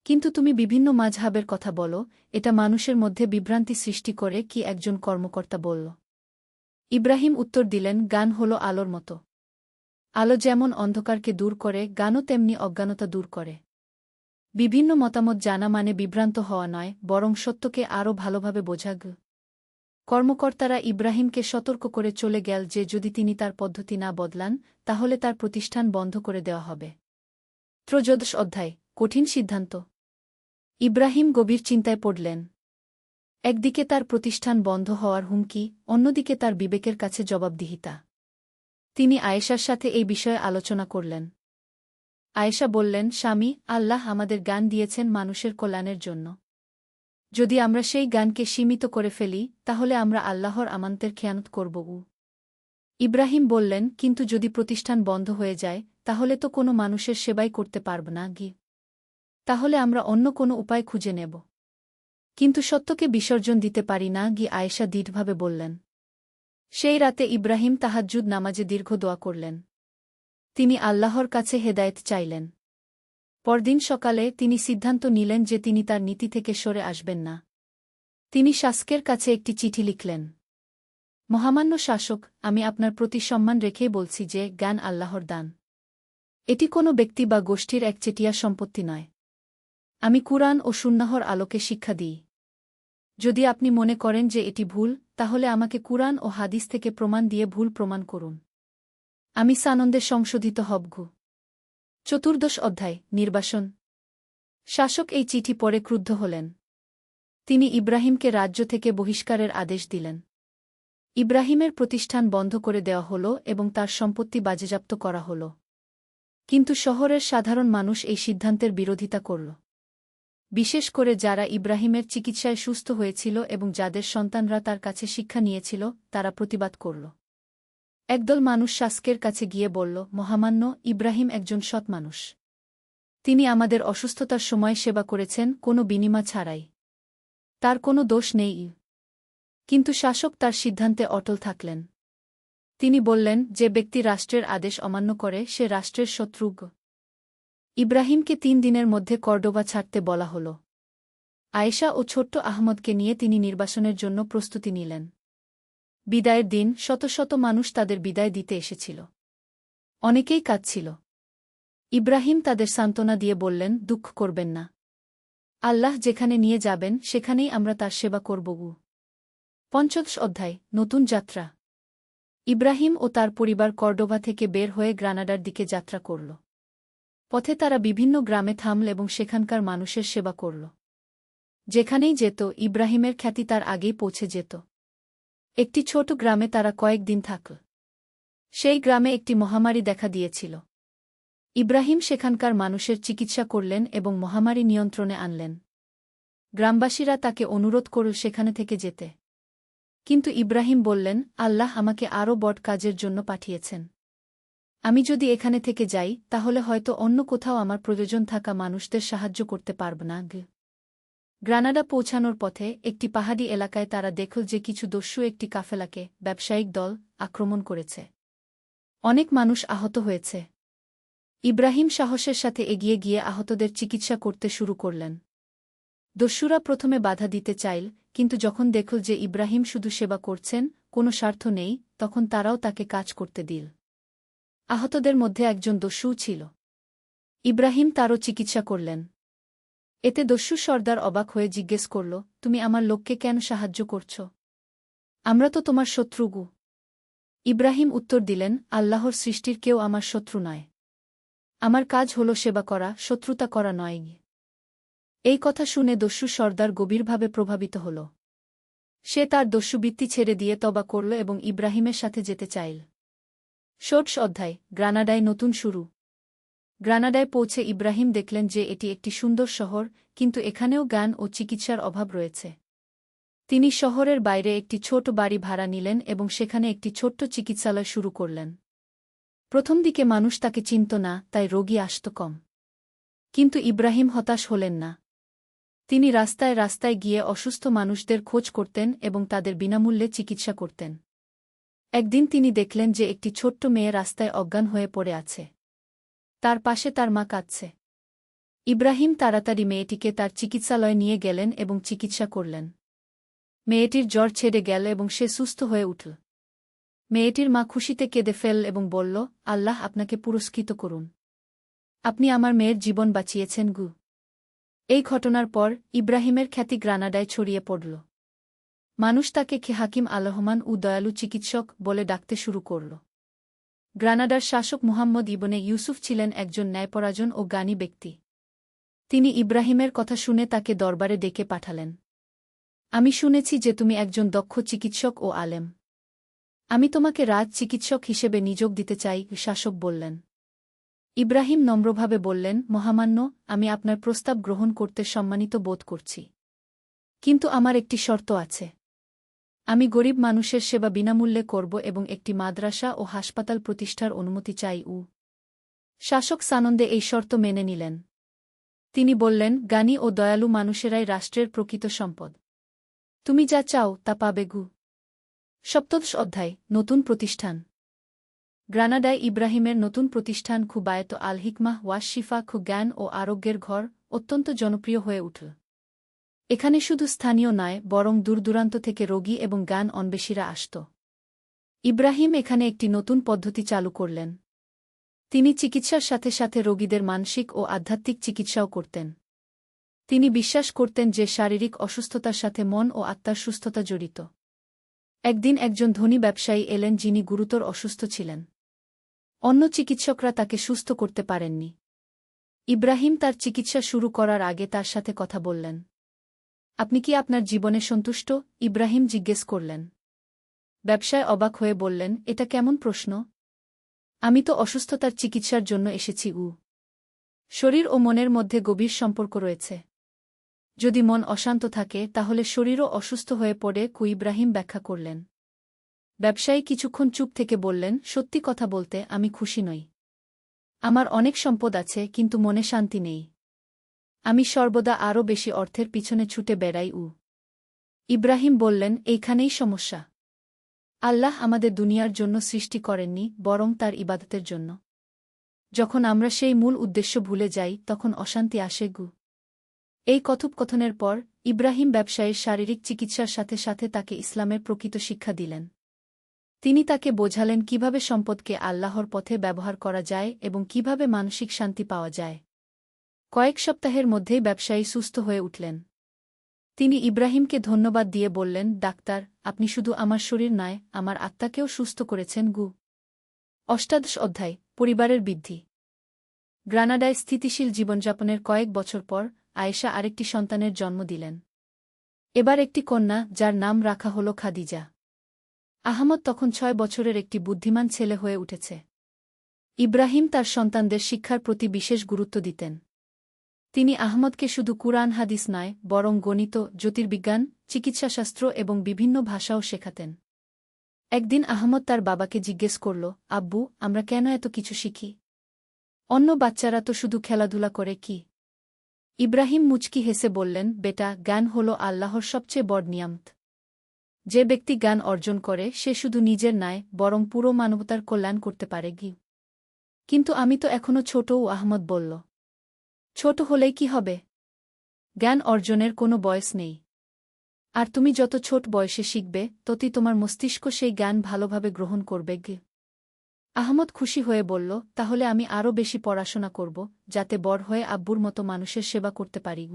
কিন্তু তুমি বিভিন্ন মাযহাবের কথা বলো, এটা মানুষের মধ্যে বিভ্রান্তি সৃষ্টি করে, কি একজন কর্মকর্তা বলল। ইব্রাহিম উত্তর দিলেন, জ্ঞান হল আলোর মতো। আলো যেমন অন্ধকারকে দূর করে, জ্ঞানও তেমনি অজ্ঞানতা দূর করে। বিভিন্ন মতামত জানা মানে বিভ্রান্ত হওয়া নয়, বরং সত্যকে আরও ভালোভাবে বোঝা। কর্মকর্তারা ইব্রাহিমকে সতর্ক করে চলে গেল যে যদি তিনি তার পদ্ধতি না বদলান তাহলে তার প্রতিষ্ঠান বন্ধ করে দেওয়া হবে। 13 অধ্যায়, কঠিন সিদ্ধান্ত। ইব্রাহিম গভীর চিন্তায় পড়লেন। একদিকে তার প্রতিষ্ঠান বন্ধ হওয়ার হুমকি, অন্যদিকে তার বিবেকের কাছে জবাবদিহিতা। তিনি আয়েশার সাথে এই বিষয়ে আলোচনা করলেন। আয়েশা বললেন, স্বামী, আল্লাহ আমাদের জ্ঞান দিয়েছেন মানুষের কল্যাণের জন্য। যদি আমরা সেই জ্ঞানকে সীমিত করে ফেলি তাহলে আমরা আল্লাহর আমানতের খেয়ানত করব। ইব্রাহিম বললেন, কিন্তু যদি প্রতিষ্ঠান বন্ধ হয়ে যায় তাহলে তো কোনো মানুষের সেবাই করতে পারব না। তাহলে আমরা অন্য কোনো উপায় খুঁজে নেব। কিন্তু সত্যকে বিসর্জন দিতে পারি না। আয়েশা দৃঢ়ভাবে বললেন। সেই রাতে ইব্রাহিম তাহাজ্জুদ নামাজে দীর্ঘ দোয়া করলেন। তিনি আল্লাহর কাছে হেদায়েত চাইলেন। পরদিন সকালে তিনি সিদ্ধান্ত নিলেন যে তিনি তার নীতি থেকে সরে আসবেন না। তিনি শাসকের কাছে একটি চিঠি লিখলেন। মহামান্য শাসক, আমি আপনার প্রতি সম্মান রেখেই বলছি যে জ্ঞান আল্লাহর দান। এটি কোনো ব্যক্তি বা গোষ্ঠীর একচেটিয়া সম্পত্তি নয়। আমি কুরআন ও সুন্নাহর আলোকে শিক্ষা দিই। যদি আপনি মনে করেন যে এটি ভুল, তাহলে আমাকে কুরআন ও হাদিস থেকে প্রমাণ দিয়ে ভুল প্রমাণ করুন। আমি সানন্দে সংশোধিত হবগু। 14 অধ্যায় নির্বাসন। শাসক এই চিঠি পড়ে ক্রুদ্ধ হলেন। তিনি ইব্রাহিমকে রাজ্য থেকে বহিষ্কারের আদেশ দিলেন। ইব্রাহিমের প্রতিষ্ঠান বন্ধ করে দেওয়া হল এবং তার সম্পত্তি বাজেয়াপ্ত করা হল। কিন্তু শহরের সাধারণ মানুষ এই সিদ্ধান্তের বিরোধিতা করল। বিশেষ করে যারা ইব্রাহিমের চিকিৎসায় সুস্থ হয়েছিল এবং যাদের সন্তানরা তার কাছে শিক্ষা নিয়েছিল, তারা প্রতিবাদ করল। একদল মানুষ শাসকের কাছে গিয়ে বলল, মহামান্য, ইব্রাহিম একজন সৎ মানুষ। তিনি আমাদের অসুস্থতার সময় সেবা করেছেন কোনো বিনিময় ছাড়াই। তার কোনো দোষ নেই। কিন্তু শাসক তার সিদ্ধান্তে অটল থাকলেন। তিনি বললেন, যে ব্যক্তি রাষ্ট্রের আদেশ অমান্য করে সে রাষ্ট্রের শত্রু। ইব্রাহিমকে 3 দিনের মধ্যে কর্ডোবা ছাড়তে বলা হল। আয়েশা ও ছোট্ট আহমদকে নিয়ে তিনি নির্বাসনের জন্য প্রস্তুতি নিলেন। বিদায়ের দিন শত শত মানুষ তাদের বিদায় দিতে এসেছিল। অনেকেই কাঁদছিল। ইব্রাহিম তাদের সান্ত্বনা দিয়ে বললেন, দুঃখ করবেন না। আল্লাহ যেখানে নিয়ে যাবেন সেখানেই আমরা তার সেবা করব। 15 অধ্যায় নতুন যাত্রা। ইব্রাহিম ও তার পরিবার কর্ডোভা থেকে বের হয়ে গ্রানাডার দিকে যাত্রা করল। পথে তারা বিভিন্ন গ্রামে থামল এবং সেখানকার মানুষের সেবা করল। যেখানেই যেত, ইব্রাহিমের খ্যাতি তার আগেই পৌঁছে যেত। একটি ছোট গ্রামে তারা কয়েকদিন থাকল। সেই গ্রামে একটি মহামারী দেখা দিয়েছিল। ইব্রাহিম সেখানকার মানুষের চিকিৎসা করলেন এবং মহামারী নিয়ন্ত্রণে আনলেন। গ্রামবাসীরা তাকে অনুরোধ করল সেখানে থেকে যেতে। কিন্তু ইব্রাহিম বললেন, আল্লাহ আমাকে আরও বড় কাজের জন্য পাঠিয়েছেন। আমি যদি এখানে থেকে যাই, তাহলে হয়তো অন্য কোথাও আমার প্রয়োজন থাকা মানুষদের সাহায্য করতে পারব না। গ্রানাডা পৌঁছানোর পথে একটি পাহাড়ি এলাকায় তারা দেখল যে কিছু দস্যু একটি কাফেলাকে, ব্যবসায়িক দল, আক্রমণ করেছে। অনেক মানুষ আহত হয়েছে। ইব্রাহিম সাহসের সাথে এগিয়ে গিয়ে আহতদের চিকিৎসা করতে শুরু করলেন। দস্যুরা প্রথমে বাধা দিতে চাইল, কিন্তু যখন দেখল যে ইব্রাহিম শুধু সেবা করছেন, কোনো স্বার্থ নেই, তখন তারাও তাকে কাজ করতে দিল। আহতদের মধ্যে একজন দস্যুও ছিল। ইব্রাহিম তারও চিকিৎসা করলেন। এতে দস্যু সর্দার অবাক হয়ে জিজ্ঞেস করল, তুমি আমার লোককে কেন সাহায্য করছ? আমরা তো তোমার শত্রুগু। ইব্রাহিম উত্তর দিলেন, আল্লাহর সৃষ্টির কেউ আমার শত্রু নয়। আমার কাজ হল সেবা করা, শত্রুতা করা নয়। এই কথা শুনে দস্যু সর্দার গভীরভাবে প্রভাবিত হল। সে তার দস্যুবৃত্তি ছেড়ে দিয়ে তওবা করল এবং ইব্রাহিমের সাথে যেতে চাইল। 16 অধ্যায় গ্রানাডায় নতুন শুরু। গ্রানাডায় পৌঁছে ইব্রাহিম দেখলেন যে এটি একটি সুন্দর শহর, কিন্তু এখানেও জ্ঞান ও চিকিৎসার অভাব রয়েছে। তিনি শহরের বাইরে একটি ছোট বাড়ি ভাড়া নিলেন এবং সেখানে একটি ছোট্ট চিকিৎসালয় শুরু করলেন। প্রথম দিকে মানুষ তাকে চিনত না, তাই রোগী আসত কম। কিন্তু ইব্রাহিম হতাশ হলেন না। তিনি রাস্তায় রাস্তায় গিয়ে অসুস্থ মানুষদের খোঁজ করতেন এবং তাদের বিনামূল্যে চিকিৎসা করতেন। একদিন তিনি দেখলেন যে একটি ছোট্ট মেয়ে রাস্তায় অজ্ঞান হয়ে পড়ে আছে। তার পাশে তার মা কাঁদছে। ইব্রাহিম তাড়াতাড়ি মেয়েটিকে তার চিকিৎসালয়ে নিয়ে গেলেন এবং চিকিৎসা করলেন। মেয়েটির জ্বর ছেড়ে গেল এবং সে সুস্থ হয়ে উঠল। মেয়েটির মা খুশিতে কেঁদে ফেলল এবং বলল, আল্লাহ আপনাকে পুরস্কৃত করুন। আপনি আমার মেয়ের জীবন বাঁচিয়েছেন গু। এই ঘটনার পর ইব্রাহিমের খ্যাতি গ্রানাডায় ছড়িয়ে পড়ল। মানুষ তাকে হাকিম আল-রহমান ও দয়ালু চিকিৎসক বলে ডাকতে শুরু করল। গ্রানাডার শাসক মুহাম্মদ ইবনে ইউসুফ ছিলেন একজন ন্যায়পরায়ণ ও জ্ঞানী ব্যক্তি। তিনি ইব্রাহিমের কথা শুনে তাকে দরবারে ডেকে পাঠালেন। আমি শুনেছি যে তুমি একজন দক্ষ চিকিৎসক ও আলেম। আমি তোমাকে রাজ চিকিৎসক হিসেবে নিযোগ দিতে চাই, শাসক বললেন। ইব্রাহিম নম্রভাবে বললেন, মহামান্য, আমি আপনার প্রস্তাব গ্রহণ করতে সম্মানিত বোধ করছি। কিন্তু আমার একটি শর্ত আছে। আমি গরিব মানুষের সেবা বিনামূল্যে করব এবং একটি মাদ্রাসা ও হাসপাতাল প্রতিষ্ঠার অনুমতি চাই। শাসক সানন্দে এই শর্ত মেনে নিলেন। তিনি বললেন, জ্ঞানী ও দয়ালু মানুষেরাই রাষ্ট্রের প্রকৃত সম্পদ। তুমি যা চাও তা পাবে গু। 17 অধ্যায় নতুন প্রতিষ্ঠান। গ্রানাডায় ইব্রাহিমের নতুন প্রতিষ্ঠান খুবায়েত আল হিকমাহ ওয়াশ শিফা জ্ঞান ও আরোগ্যের ঘর অত্যন্ত জনপ্রিয় হয়ে উঠল। এখানে শুধু স্থানীয় নয় বরং দূরদূরান্ত থেকে রোগী এবং জ্ঞান অন্বেষীরা আসত। ইব্রাহিম এখানে একটি নতুন পদ্ধতি চালু করলেন। তিনি চিকিৎসার সাথে সাথে রোগীদের মানসিক ও আধ্যাত্মিক চিকিৎসাও করতেন। তিনি বিশ্বাস করতেন যে শারীরিক অসুস্থতার সাথে মন ও আত্মার সুস্থতা জড়িত। একদিন একজন ধনী ব্যবসায়ী এলেন যিনি গুরুতর অসুস্থ ছিলেন। অন্য চিকিৎসকরা তাকে সুস্থ করতে পারেননি। ইব্রাহিম তার চিকিৎসা শুরু করার আগে তার সাথে কথা বললেন। আপনি কি আপনার জীবনে সন্তুষ্ট? ইব্রাহিম জিজ্ঞেস করলেন। ব্যবসায় অবাক হয়ে বললেন, এটা কেমন প্রশ্ন? আমি তো অসুস্থতার চিকিৎসার জন্য এসেছি। শরীর ও মনের মধ্যে গভীর সম্পর্ক রয়েছে। যদি মন অশান্ত থাকে তাহলে শরীরও অসুস্থ হয়ে পড়ে। ইব্রাহিম ব্যাখ্যা করলেন। ব্যবসায়ী কিছুক্ষণ চুপ থেকে বললেন, সত্যি কথা বলতে আমি খুশি নই। আমার অনেক সম্পদ আছে কিন্তু মনে শান্তি নেই। আমি সর্বদা আরও বেশি অর্থের পিছনে ছুটে বেড়াই। ইব্রাহিম বললেন, এইখানেই সমস্যা। আল্লাহ আমাদের দুনিয়ার জন্য সৃষ্টি করেননি, বরং তার ইবাদতের জন্য। যখন আমরা সেই মূল উদ্দেশ্য ভুলে যাই তখন অশান্তি আসে। এই কথোপকথনের পর ইব্রাহিম ব্যবসায়ীর শারীরিক চিকিৎসার সাথে সাথে তাকে ইসলামের প্রকৃত শিক্ষা দিলেন। তিনি তাকে বোঝালেন কিভাবে সম্পদকে আল্লাহর পথে ব্যবহার করা যায় এবং কিভাবে মানসিক শান্তি পাওয়া যায়। কয়েক সপ্তাহের মধ্যেই ব্যবসায়ী সুস্থ হয়ে উঠলেন। তিনি ইব্রাহিমকে ধন্যবাদ দিয়ে বললেন, ডাক্তার, আপনি শুধু আমার শরীর নয়, আমার আত্মাকেও সুস্থ করেছেন। অষ্টাদশ অধ্যায়, পরিবারের বৃদ্ধি। গ্রানাডায় স্থিতিশীল জীবনযাপনের কয়েক বছর পর আয়েশা আরেকটি সন্তানের জন্ম দিলেন। এবার একটি কন্যা, যার নাম রাখা হল খাদিজা। আহমদ তখন 6 বছরের একটি বুদ্ধিমান ছেলে হয়ে উঠেছে। ইব্রাহিম তার সন্তানদের শিক্ষার প্রতি বিশেষ গুরুত্ব দিতেন। তিনি আহমদকে শুধু কুরআন হাদিস নয়, বরং গণিত, জ্যোতির্বিজ্ঞান, চিকিৎসাশাস্ত্র এবং বিভিন্ন ভাষাও শেখাতেন। একদিন আহমদ তার বাবাকে জিজ্ঞেস করল, আব্বু, আমরা কেন এত কিছু শিখি? অন্য বাচ্চারা তো শুধু খেলাধুলা করে। কি? ইব্রাহিম মুচকি হেসে বললেন, বেটা, জ্ঞান হল আল্লাহর সবচেয়ে বড় নিয়ামত। যে ব্যক্তি জ্ঞান অর্জন করে সে শুধু নিজের নয়, বরং পুরো মানবতার কল্যাণ করতে পারে। কিন্তু আমি তো এখনো ছোট। আহমদ বলল, ছোট হলেই কি হবে? জ্ঞান অর্জনের কোনো বয়স নেই। আর তুমি যত ছোট বয়সে শিখবে ততই তোমার মস্তিষ্ক সেই জ্ঞান ভালোভাবে গ্রহণ করবে। আহমদ খুশি হয়ে বলল, তাহলে আমি আরও বেশি পড়াশোনা করব, যাতে বড় হয়ে আব্বুর মতো মানুষের সেবা করতে পারি।